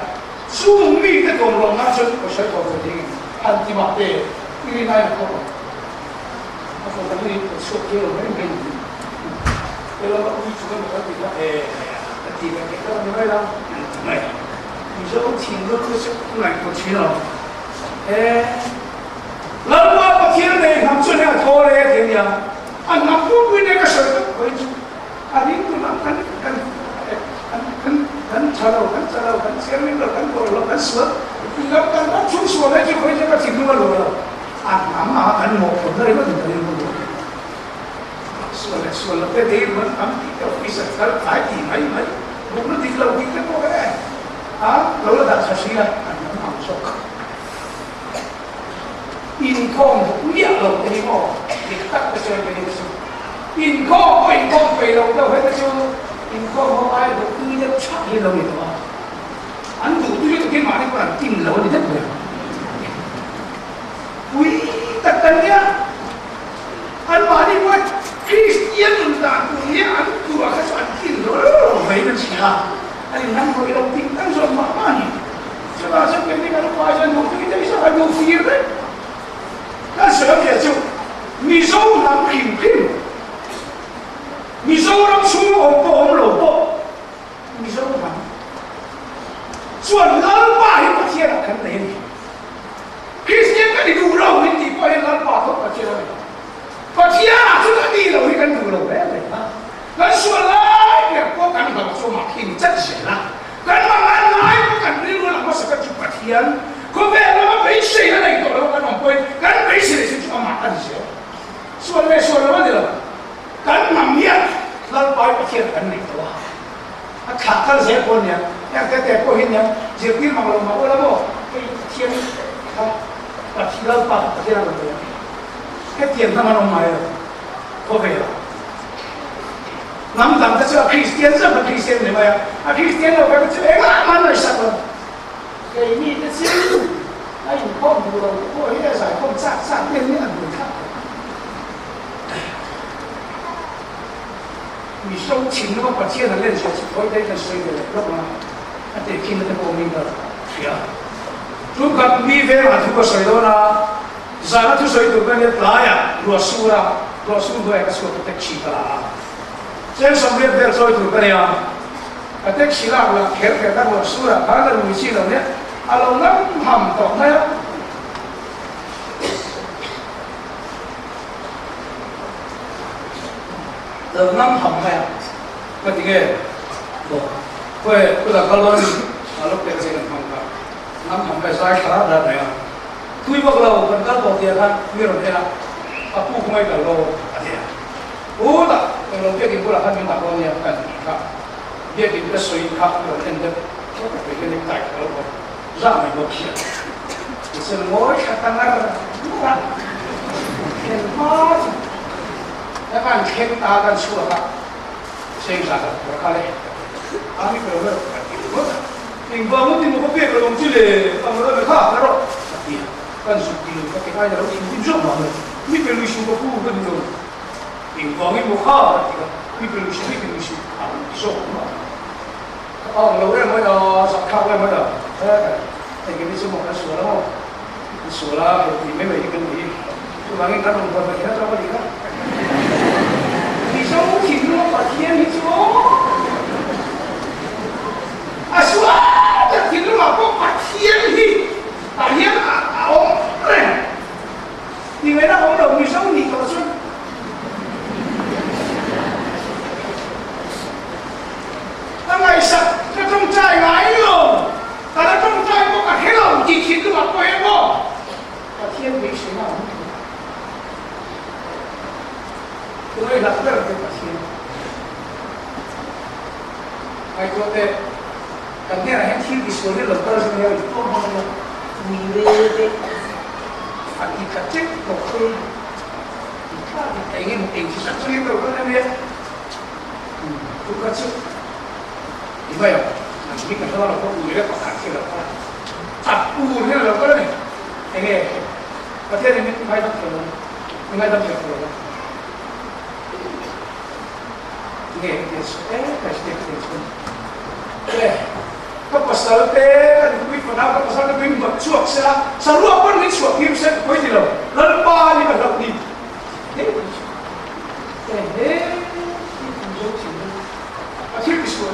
สู้มีแต่ตัวเราน่าจะก็ใช้ตัวเองอันที่มาเตะที่นายก็เขาคนนี้ช่วยเราไม่เป็นเราก็มีช่วยมันก็ติดละทีกันก็ไม่ได้ไม่你说我听着就是不来不去了，那我不听的，他们说那拖嘞，听呀，啊，那不会那个事儿都会做，啊，你不能跟查到，跟前面的跟过了，跟说，你要跟他出说了就会这个听多了，啊，那嘛跟我混的那个怎么样？说了，这里我们要非常的快递没，我们这个我这个嘞。老了大出事啦，唔熟。健康每日路地方，亦得嘅上嘅少。健康肥路都喺度做，健康我喺度都一出喺度嚟喎。俺做都要見埋呢個人見路你得唔得？會得緊呀！俺話呢個Kristian dan dunia俺做下算見路，為乜事啊？哎，咱回到平等上慢慢，是吧？这边那个发现我这个这是还有fear的，但是也就你说能平平，你说能出红不红萝卜，你说能，说能把一把天了肯定的，可是现在你路上问题，关键能把头把天了，把天啊，这个地了，一个路了，来啊，咱说来。我感觉说嘛，挺真实啦。咱慢慢来，我感觉我那么是个就白天，可别那么没水的那个了，我弄不，咱没水的是就麻烦些。说了嘛的了，咱慢点，咱白天咱那个哇，啊，看看谁过年，要在过年，就比忙了嘛，我那么这天，把天了把天了个，这天他妈弄买了，可别了。咱这是Kristian什么Kristian的嘛呀？啊，Kristian我感觉这个蛮难受的。给你的钱，哎，你看不了，我现在在看上面你看。你收钱那么把钱的练下去，我得跟谁的了嘛？啊，得听那个我们的，是啊。如果你非要出个水多呢，啥个出水多跟你打呀，罗苏都还是说不得起的啦。这上面别说就这样，这其他的开那个书了，他那东西了呢，老能看懂没有？能看没有？那这个，不那个老这个是能看的，能看没？啥看得来呀？推不了，跟那到底看没有的啦，不可以的喽，不的。เราเรียกกินพวกเราท่านมีหลักเราเนี่ยกันครับเรียกกินก็สวยครับเราเห็นเด็กก็ไปเรียนในใจเราก็ร่างไม่ก็เขียนส่วนโง่ขัดตั้งนั้นนะเห็นมากแล้วการเข่งตากันชั่วครับเชิงสัตว์เราเขาเลยอันนี้เป็นเรื่องปกติหมดเองบอกว่าที่มันก็เปลี่ยนไปตรงที่เลยทำอะไรไม่ข้าแล้วหรอกกันสุดที่ก็คิดว่าเราอินที่ชอบมาเลยไม่เป็นลูกชูก็พูดกันดู因方面不好，这个你比如说，啊，说嘛，哦，老人没得，上课我没得，那个你什么说了嘛？说了，你没一个你，就把你看中国的，看中国的看，你说我听了把天你说，啊说，这听了嘛，我把天你，把天啊，因为那我们女生你告诉。ai có thể cần nghe là hết thiên thì số lượng tơ sẽ nhiều không không không mình về phải đi cắt chết một khi thì cái nghe một tình thì sẵn sàng đâu có nên biết cũng có chứ thì vậy à mình cần đó là có người rất có khả năng là chặt u thế là có đấy anh nghe có thể là mình phải tập rồi mình phải tập rồi nghe cái số cái các pasal teh kan kuih pernah các pasal teh kuih bercuak sah selalu apa ni cuak kim set kuih di laut lalu pa ni kan laut ni akhir kisah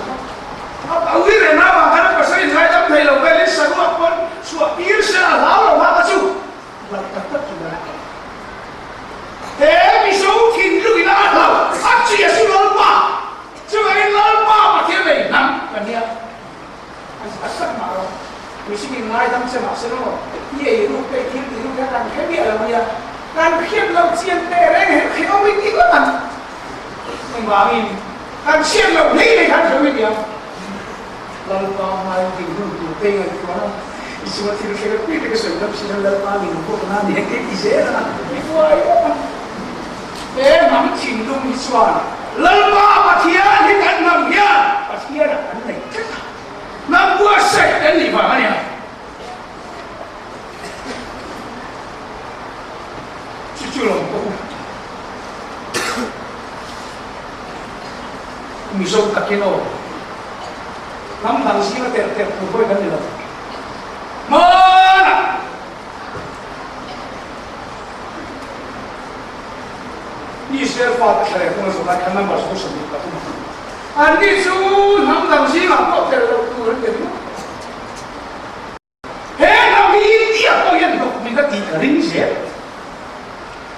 apa awir na bang kan pasal ini saya tak tahu laut ni selalu apa cuak kim sah lalu apa tu lalu tak sudah misal kindu ina laut aci ya sudah pa cuma ini laut pa macam ni nam kan dia asal malu, mesti ngai dalam semak ye iru ke kiri iru ke kanan, kami ada mana, kan kian laut sian tereng, kita mesti ikut mengbangun, kan sian laut ni kan kami dia, lalu kami tinggal tengah di mana, isu mati itu kita pilih ke sana, sian laut kami, bukan nanti yang kita sana, itu aja, kami cindung isuan, lalu apa dia ni kan namanya, dia nak kan ni. Nam buat set dan ni apa ni? Cucu lompo. Misal tak kena. Nam bangsi na ter pupoi kan ni lah. Mana? Ni serfa tak saya pun sebab kan nam baru sebut tak tu. Andi su nam bangsi apa ter turun jadi. Hei nam ini apa yang dok minta dikering sih?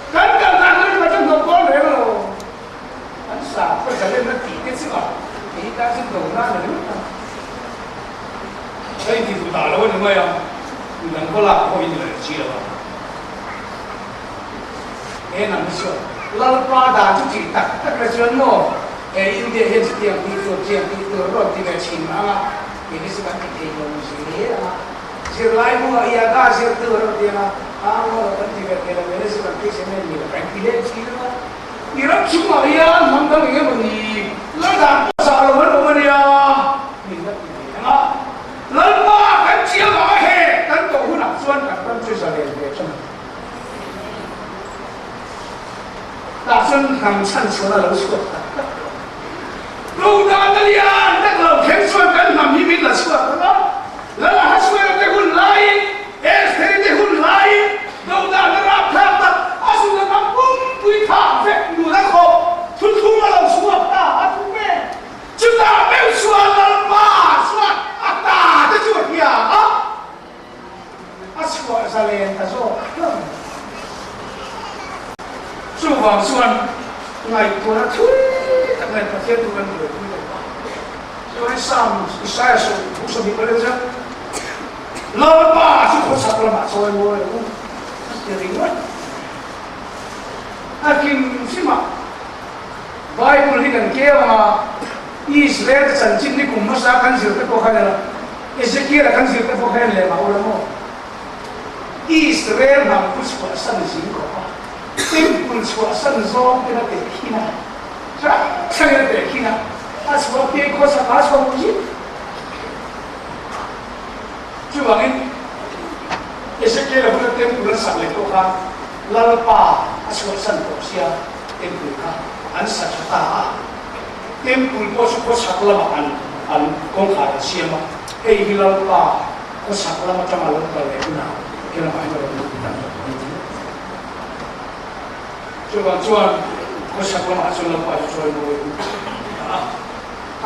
Kan kan macam doktor lelo. Kan sah perjalanan nanti itu sih. Kita sih doktor lelo. Saya di Buta lawan ni macam, bukan kolak kau ini lagi cilah. Nam sih. Lalu pada tu cerita, tak kerja no. India hedge tiang itu roti dengan Cina, ini sekarang kita Indonesia. Sirlai mu ia dah sir tu roti na, orang roti dengan kita ini sekarang kita ni lah. Pilih Cina, Irak cuma ia mandang ia beri, lalu pasal mana dia, minta pilih. Lalu kan siapa kan kau nak suan kan susah dia cuma. Tak suan kan suan lalu suat. Kau dah lihat, tak kau kensuan kan kami minta suat, lalu hasuan tehun lain, esteri tehun lain, kau dah nerap kata, asu dah kampung puita, fek mula kau, tutu malam suat dah, atu me, kita me suat lepas, suat, ata, tu suat dia, asu salen, asu, suam suan, ngai tuan tu. Dengan pasien tu kan boleh. So saya usah diperlukan. Lepas tu kau sakit lemak soal boleh. Jadi kan? Akhir siapa? Bible ni kan kaya Israel sanjin ni kumasa kan sirta kau kan lah. Ezekiel kan sirta kau kan le mahu lemo. Israel nak puspasa ni sini kau. Tempul puspasa zon kita terkina. Saya berkina, asal dia kuasa asal mungkin. Cuba ni, Ezekiel punya tempul sampai tu kan, lalu pa asal santosia tempul kan, ansar cakap, tempul kuasa kelemahan, kongkar siapa, lalu pa kuasa kelemahan macam malu kalau nak, kelemahan kalau kita. Cuba. Kuasa kelemahan sudah lepas soal boleh.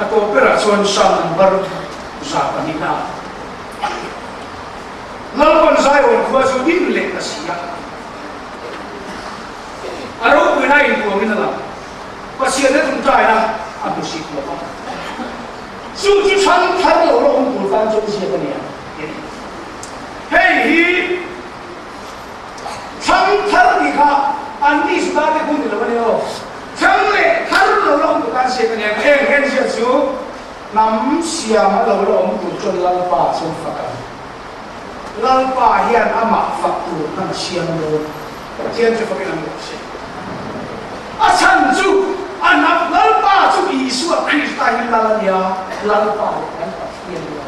Atau operasi sang baru usaha kita. Lalu saya orang kuasa ini lekah siap. Arok benain tuan ini lah. Pasien itu tuntai lah. Abu sih lepas. Suci cantar orang bukan jadi siapa ni? Hei, cantar dikah. Andi sudah ada pun di dalam ni. Jangan harus orang bukan siapa ni. Siapa น้ำเสียมเราล้มตุจนลัลป่าสุนฝักลัลป่าเฮียนอามาฝักตุนั่งเสียมโลเทียนจะฝักเป็นอะไรเสียอาฉันจูอันนับลัลป่าจูอิสุคริสต์ายลัลเนียลัลป่าเป็นฝักเทียนโล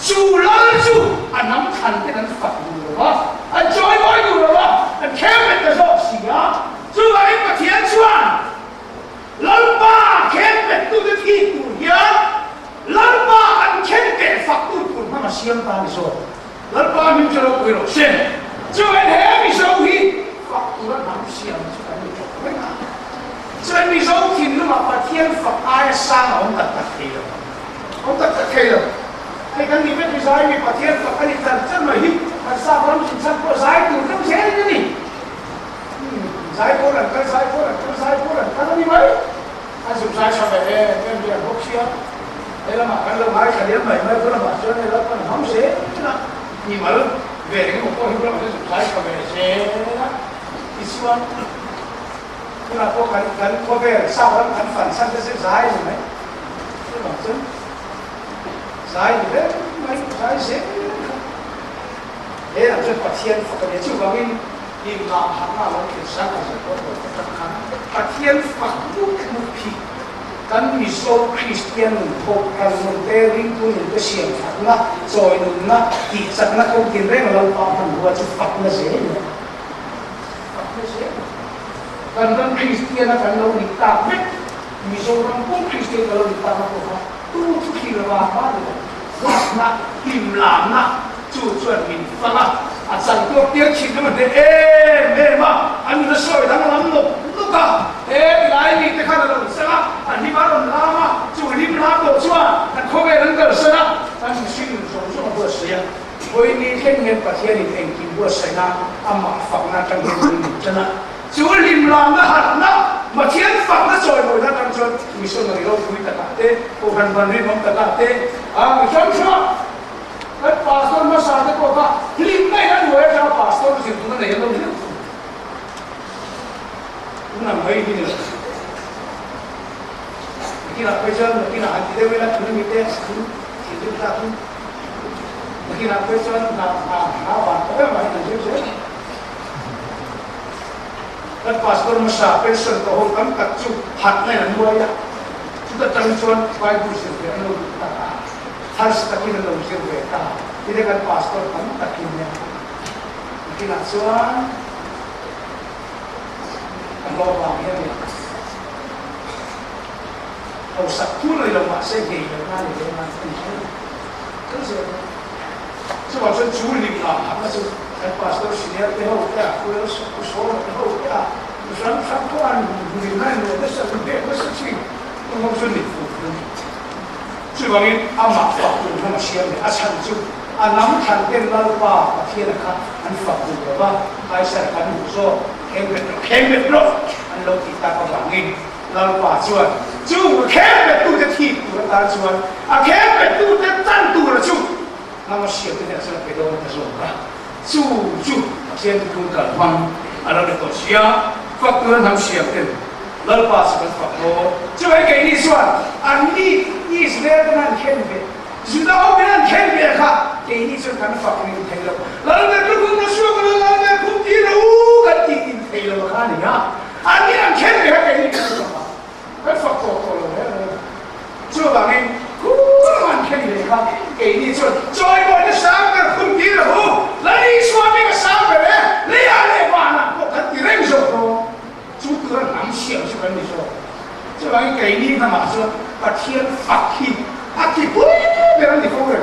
จูลัลจูอันน้ำทันเป็นนั้นฝักดูหรอวะอันจอยบอยดูหรอวะอันแค่เป็นกระสอบเสียจูอะไรมาเทียนชวนลัลป่าแค่เป็นตัวที่ตัวเฮียลัลป่าอันแค่เป็นฝักตัวคุณมาเสียมตาลิโซลัลป่ามิจฉาคุยหรอกเช่นจูเอ็นเฮมิโซฮีฝักตัวน้ำเสียมจูอันนี้จบไม่นานจูอันมิโซทินนุ่มมาเทียนฝักอายสร้างองค์ตัดตะเคียนองค์ตัดตะเคียนไอ้กันนี่เป็นวิสัยมีปฏิเสธกับอันนี้จันทร์มาหิมันทราบว่ามันฉันก็สายตัวต้องเสียนี่นี่สายโบราณกันสายโบราณกันสายโบราณกันนี่ไหมอันสุดท้ายชาวบ้านเป็นเรื่องพวกเชียร์เอ้ละมากันเราหมายขัดแย้งใหม่ไม่ก็ละมาจนเราก็ทำเสียนะนี่มาแล้วเวรก็พอที่เราสุดท้ายชาวบ้านเสียนะอิสวาคุณอาพวกกันพวกเวรทราบว่ากันฝันสั้นจะเสียสายใช่ไหมใช่ไหมจนสายอยู่เลยไม่สายเสียเอ๊ะจนปะเทียนฝักเนี่ยชื่อว่าวินยิงลาหักหน้าเราเขียนสักอะไรก็ตัวจักรขันปะเทียนฝักมุกมุกพีกันมีโซคริสเตียนพบกันมันเตริงตัวหนึ่งก็เสียงฝักนะซอยหนึ่งนะกีสักนะเขากินเร่งเราตามมันหัวจะฝักนะเสียฝักนะเสียกันคริสเตียนนะกันเราดิตาเม็ดมีโซรังพวกคริสเตียนเราดิตามาพบตู้ทุกทีเราบ้านเลยหลับนะหิมหลามนะจู่จวนมินฟังอ่ะอาจารย์ตัวเตี้ยชิดมันเอ๊ะเอ๊ะมาอันนี้เราสวยทั้งนั้นลูกอ่ะเอ๊ะหลายมีแต่ข้าเราเสร็จอันนี้มาเราลามาจู่ริมลาโตชัวแต่เขาไม่นั่งกันเสร็จอันนี้สิ่งส่วนส่วนบัวเสียวันนี้เห็นเงินประเทศนี้เองกินบัวเสียนะอามาฟังนะจังเงินจะนะจู่ริมลานะหัดนะมาเทียนฟังนะสวยบัวนะจังจนมีส่วนในเราคุยตะกัดเต้โอ้กันวันนี้ผมตะกัดเต้มีช่วงช่วงแล้วพาสต้นมาสาธิตบอกว่าลิมไม่ได้ด้วยจะพาสต้นสิ่งนั้นเนี่ยเราเนี่ยนั่นไม่ดีเลยที่เราไปเจอที่เราที่เดียวเวลาคุณมีเตะคุณที่ดูตาคุณที่เราไปเจอหาวันก็ไม่ไหวนั่นเฉยๆแล้วพาสต้นมาสาเป็นส่วนตัวของกันตัดจุดหัดในนั้นด้วยอ่ะจุดตั้งส่วนไปดูสิ่งที่เราตาharus takin dalam sirweta. Jadi kan pastor kan takinnya. Mungkin asuhan, kalau bangnya ni, kalau sakul dalam masa ini, kan ini nanti ni. Terus sebab tu jualan lah, apa tu? Kan pastor senior tahu ya, kurus kurus tahu ya. Misal tuan bukan ada sesuatu sesuatu, orang sulit. 最关键，阿妈发布那么些的，阿成就阿南谈点老爸，阿天的看，俺发布了吧？还是俺不说，看不着，俺老弟大个反应，老爸说，就看不着的替补的打算，啊看不着的战斗了就，那么些的那是别的那说吧，就先跟个方，阿拉的东西啊，发布他们些的。老爸是个法国，就会给你说，啊，你是那个人看别，知道别人看别哈，给你说看法国人看了，老人家跟我说个老人家空气了，个弟弟看了我看你啊，啊，你人看别还给你看什么？还法国过了没？就把你古人看别哈，给你说，再过这三个空气了不？那你说那个三个人，你也来办了，我看你认识不？诸葛亮想就跟你说，这玩意给你干嘛说？把天发气，发气不别让你疯了。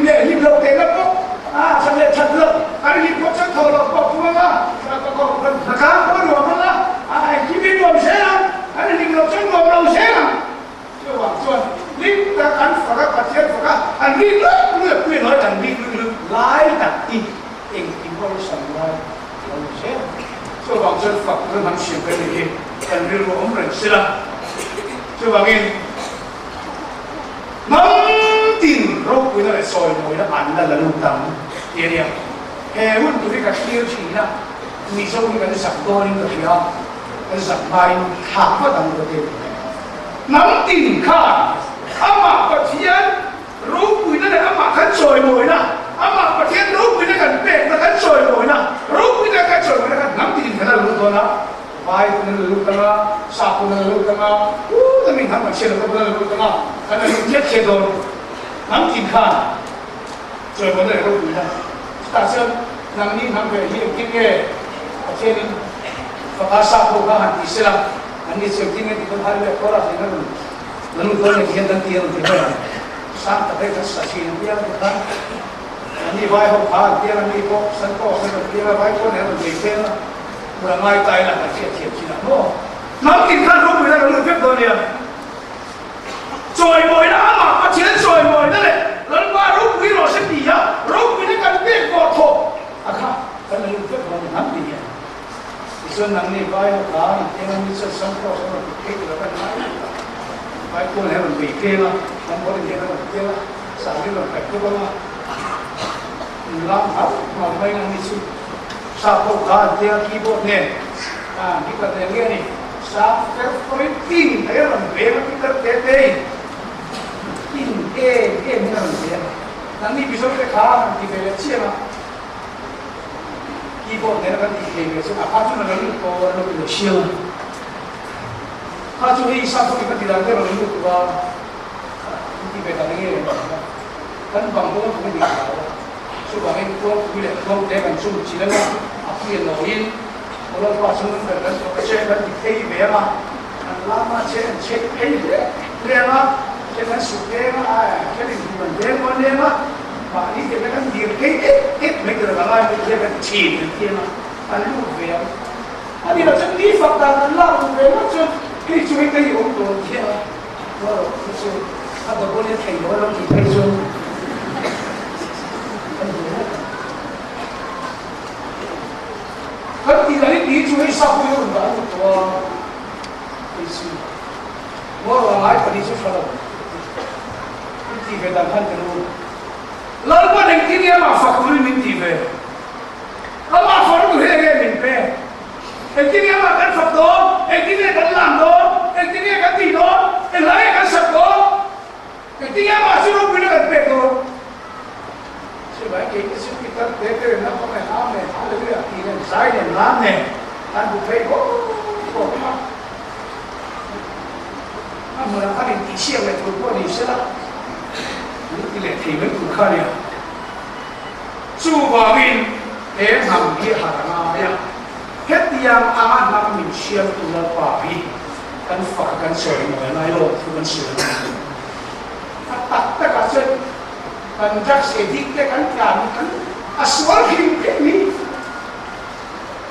你老点了不？啊，上面吃了，还是你不吃头了，不服吗？那看我我们了，哎，这边我们谁了？还是你老真我们老谁了？就往说，你那敢发个把天发个，啊，你那对来讲，你来的地，应我什么来？老谁？就往这法国人写给你，很多我们认识了，就往因，能顶肉为了所有为了安的路当，爹爹，哎，我们这个天气呢，你说你跟上多年的票，跟上班，他不当的对，能顶看，阿妈把天如鬼那个阿妈看最美啦，阿妈把天如鬼那个白那看最美啦，如鬼那看最美那看南地看那路多啦，白那个路多啦，沙那个路多啦，那明他们写的那个路多啦，看那天天多，南地看最美那个路多啦，但是南地他们也有经验，而且呢，把沙坡看很低些啦。Ani sebetulnya di tempat dia korang dengan lalu kalau dia dan dia juga sangat baik sekali dia kan ani baik hok dia ani kok sanko dia baik kok dia lebih kurang baik tai lah dia cina no mungkin kan rumah dia lalu dia dia joy boy lah ama macam joy boy dah le lalu baru rumah sendiri ya rumah dia kan dia kotor akak kan lalu dia nanti dia so nang ni bai ha yang ni so sampo so ke ke kan bai ko ne ron bi ke la nam ko ni na ke la sa ni ron ka ko la lam ha ma bai nang ni su sa po ka dia keyboard ne ni ka te ni sa everything ai ron be ma ki ka te te in ni ron be nang ni bi so ke ka ki be chi ma keyboard 내가 이게 그래서 아파트는 너는 또 너는 쉬어 아주 이 사람이 같이라는 거는 누가 이게 가는 게 한 방법은 보면 되겠다. 수방에 또 그래 또 내가 좀 지나가 앞에 놓인 뭐라 봐서는 그런 거 제가 이렇게 매마 라마 제 페이지 내가 제가 수계가 걔는 이건 내가 내가 Ini kita kan diri mereka orang lain kita kan ciri dia mah, anu beam. Ani macam ni fakta Allah beam macam ini cuma kita untuk dia. Wah, macam ada boleh kayak orang kita itu. Kan tidak ini cuma sapu yang baru tua. Isu. Wah, orang lain pada isu salah. Ini kita kan terus. Lalu pada kini apa fakul minti be, apa fakul hege minti. Kini apa kan faktor, kini kan lando, kini kan tino, lain kan sabdo. Kini apa suruh punya kan peko. Sebab kita tete nak pakai ame, ada dia kini saya yang lame, kan bukan peko. Amulah kan ini siapa yang berbuat ini salah. Ini thì mới cũng khai à, chú bà mình em làm cái hàng nào vậy? Hết tiếng anh làm mình xem tụi nó bà mình, cái phật cái sợi người này rồi thì mình sửa. Tất cả chuyện, cái chắc sẽ thích cái cái asal cái mình,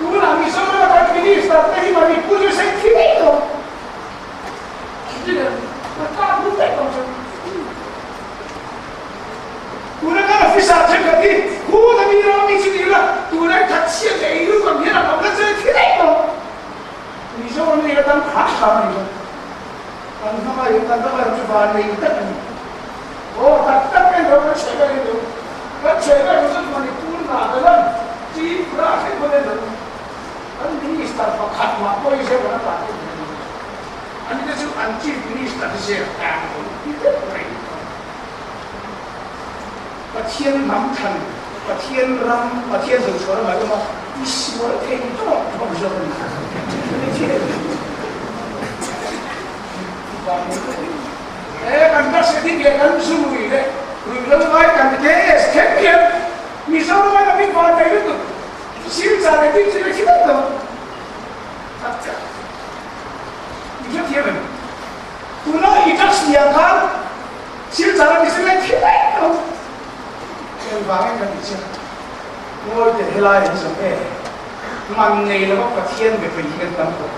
cứ làm gì sao mà cái gì sao cái mà mình cứ sẽ thích đâu, chứ là ta không thể không chứ. Kuna kana fisa cakap ni, kuna ni orang ni sendiri lah. Kuna tak siap jadi itu kan dia nak buat saya tidak tahu. Ni semua ni kata hak sama ni. Kan sama yang kata orang cuba ni tak ni. Oh tak kan orang cakap itu. Kan cakap itu cuma ni kuna adalah cipra saya boleh tahu. Kan ni start pakai mak boy saya boleh pakai. Ani tu anci ni start saya kan. Itu boleh. 把天南看，把天让，把天手传来了吗？你喜欢天动，我不知道你看，那天，kan tak sedikit kan sungguh ini, belum lagi kan KS, KPM, misalnya kami pada itu, silsilah itu sudah kita tahu, tak, itu dia kan, tulah ijaz dia kan, silsilah itu sudah kita tahu. Yang bangun kan itu, mulai dari helai sampai mana lah kasihan berpergian tanpa,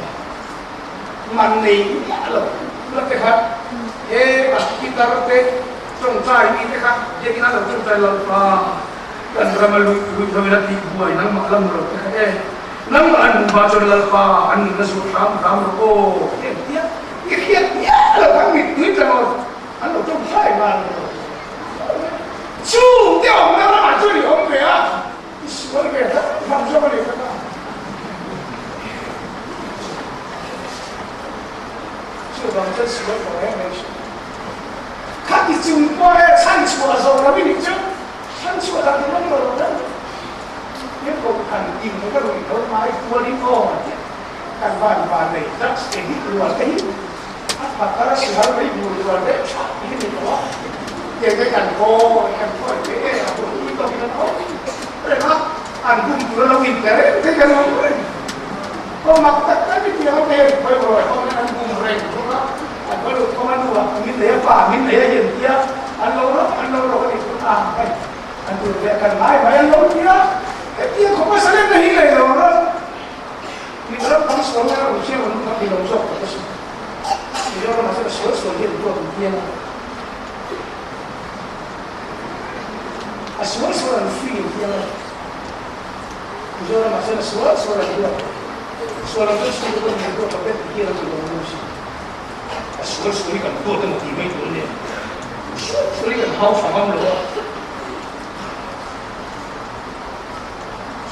mana ni lah, lepas kita rete, congcai ini kan, jadi kita congcai lampa, dan ramal lupa di buai, nang malam rete, nang anu baca lampa, anu nasib ram, oh, dia lah kami itu jangan, anu congcai mana. 就掉我们那马这里红北啊！你喜欢给他放这么里头啊？这帮这喜欢搞也没事。chung qua sang chùa rồi nó mới định chứ sang chùa là cái nó rồi đó nếu không cần tìm cái rồi thôi mai qua đi cô cần bàn này rất cái đùa cái mà cái sự hal mấy đùa đấy cái gì đó cái cần cô cái tôi nó rồi đó anh cũng nó nhìn cái nó có mặc tất cả những cái nó đều phải rồi không nên anh cùng rèn đúng không anh có được không anh đùa mình để phá mình để hiện kia anh lâu rồi thì cũng làm cái anh tự để cần mãi anh lâu kia cái kia không có sao lên này rồi đó thì nó không xuống nó cũng chưa nó bị lồng sọc cái gì thì nó mà sẽ xuống hiện tượng kia à xuống là phi kia rồi mà sẽ xuống là kia soalnya itu sebetulnya itu apa dia lagi ngomong sekali kan tu ada mati mai tu ni sekali kan hau sama lo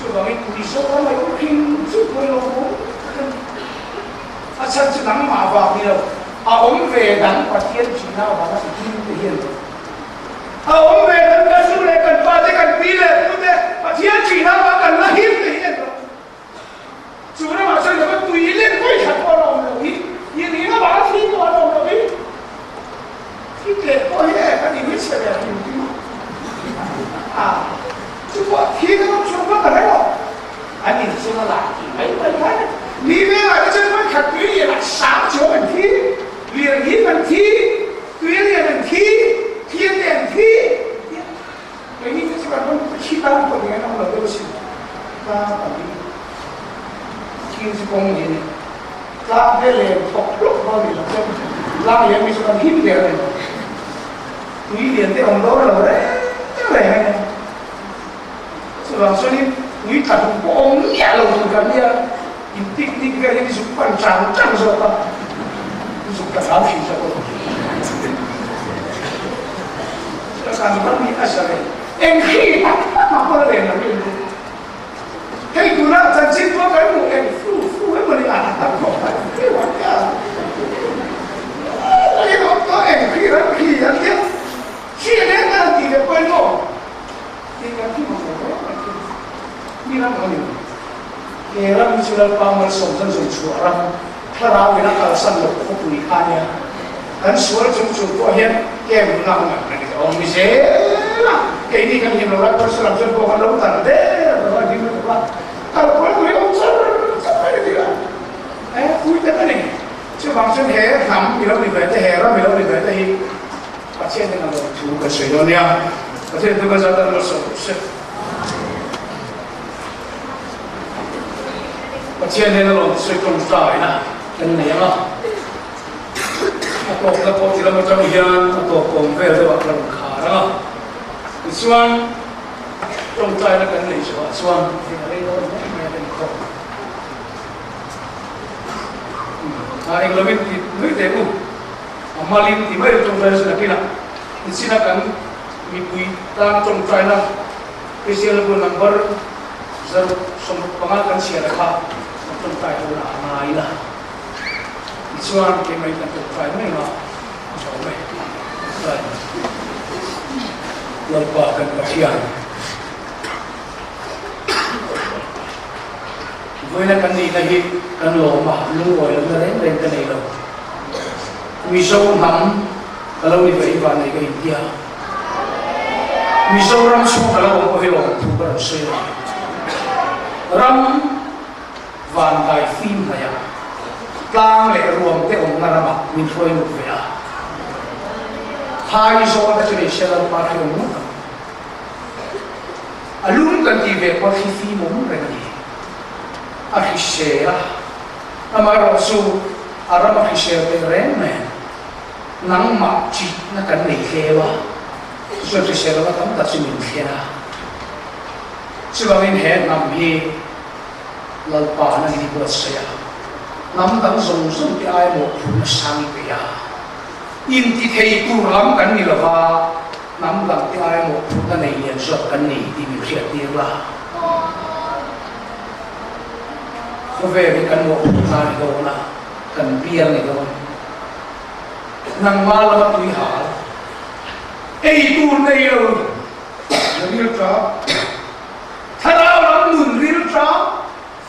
sebab itu di sana mai mungkin sebab lo asal senang mawar ni lo om vedan patian Cina mana itu dia om vedan kan sudah kan pada kan bila tu deh patian Cina makan lahir dia主任马上有个对联会看过了没有？你那把它听过了没有？听见过耶？那你会写的啊？就我听到说我哪来了？啊，你说了啦？没看，里面那个这块看对联了，上学问题、联谊问题、对联问题、天联题，给你这个其他过年那么都行，那肯定。kinh sĩ công gì ra cái lề phục lúc bao nhiêu là làm gì mình sẽ hít liền này quý liền cái ông đó là đấy cái này hay sự làm sao đi quý thật của ông nhẹ lòng từ cái này in tích cái này dùng quan trọng chẳng rồi ta dùng cả áo khí rồi sekarang kami asal em khi mà có lên là như cái cụ nào chân chính có cái một em phu ấy mà đi ăn tao không phải cái quan trọng cái đó có em khi đó khi anh biết khi đến là thì được quên rồi thì cái khi mà có đi làm cái gì cái làm như là bao nhiêu sống dân dùng chùa làmถ้าเราเป็นนักการสนุกพวกผู้นี้กันเนี่ยกันสวยจุดๆตัวเห็นแก้มหนักหนักนี่ก็องค์มิเซ่ละแค่นี้กันเห็นเรารักกันสลับจนพวกเราตัดเด้อเราดีมันว่าkalau boleh orang sampai dia kuih tak ni sebab macam ham bila kita heran bila kita ini pasien dengan juga sebenarnya pasien itu kan ada rasa pasien dengan orang sekarang tak na kan ni lah atau tidak macam yang atau konver tu akan berkara Iswan trong tay nó cần lấy sữa xoan thì ở đây thôi nghe đừng khổ anh lo biết thì nói thế cũng mà linh thì mấy trong tay sẽ là kia thì xin cần mi bui tan trong tay nó cái xe là buôn number giờ xong bằng cái xe là khác trong tay nó là này là xoan cái mấy cái trong tay này nó sao vậy rồi lần qua cần phải chiang với là cái gì là gì cái lỗ mà luôn gọi là đến lên cái này rồi vì sâu nắm cái lâu đi vậy và này cái India vì sâu ram xuống cái lâu có hiểu thu cái đầu xe ram vàng đại phim này à tang lệ ruộng cái ông nào mà mình thôi một vẻ hai số cái chuyện này sẽ là bao nhiêu nữa luôn cần gì về qua khi phim muốn cái gì Akhisera, nama Rasul Arab akhisera terene, nang makci na kan nikewa, so akhisera na kan tasimin kena, sebabin he namhi lalpa na ini buat saya, nam tang sungsung di ay mo pun sang kaya, inti thei turam kan nilawa, nam tang di ay mo pun na naiyan so kan ni di mikhiat nila. Về cái căn hộ chúng ta thì đâu là cần bia này đâu nang ma là tùy hả ei tu nei lo ril tra thara lam nun ril tra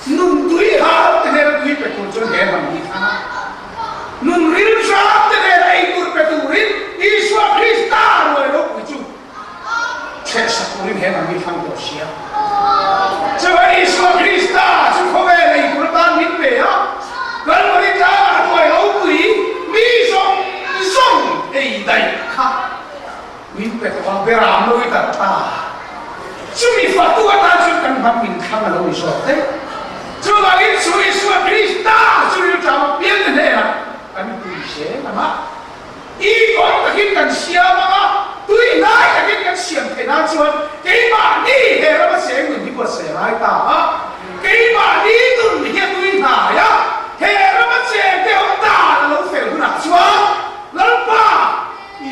nun tui ha te ne tui pe ko chon he nam ni tha nun ril tra te ne ei tur pe tu rin Iswa Krista rồi đó quý chú thế sao cũng liên hệ làm gì phăng tổ xia cho vậy Iswa Krista chú không về này cũng đang biết về á gần mà đi ra rồi lâu quý mi song ấy đây khác mình phải có về làm nuôi ta chú mi phát tu ta chú cần bắt mình khăm là lâu rồi thế chú là Iswa Krista chú yêu chồng biến thế này à anh quý sẽ làm á ý con ta khiến cần xiêm mà tuy nãy ta khiến cần xiêm thế nào chứ cái mà đi hệ nó sẽ người đi qua sẽ lại ta á cái mà đi tuần hiện tuy nãy á hệ nó sẽ theo ta là lâu phải luôn à chứ lâu ba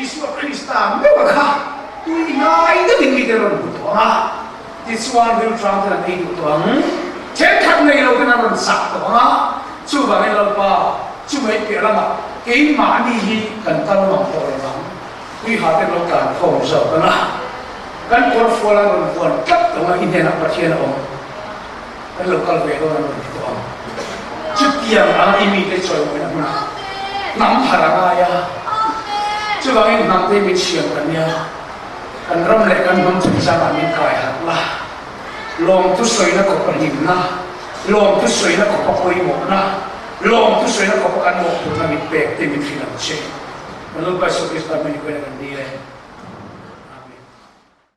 Isua Krista mấy bậc khác tuy nãy nó bị bị rồi một à thì xuân đều trang thế là đi một tuần chết thật này lâu cái nào còn sạch đó á chú bảo cái lâu ba chú mấy kia lắm à cái mà đi hi cần ta nó mặc rồi lắm quy hạ cái lâu cả không sợ đó là cái con phù la con phù cắt đó mà hình thành một thiên ông cái lâu cả về đó là một ông chút tiền là imi cái chơi với nó nắm phá ra ya chú bảo cái nắm cái bị chiếm cái nha cái râm lệ cái nắm chụp ra là mình cài hạt là lòng tu soi nó có phần hình na lòng tu soi nó có quay một na lòng tu soi nó có phần một tu là mình bẹt thì mình phi làm chơi nó lúc bây giờ cái mình quay lại cái đi này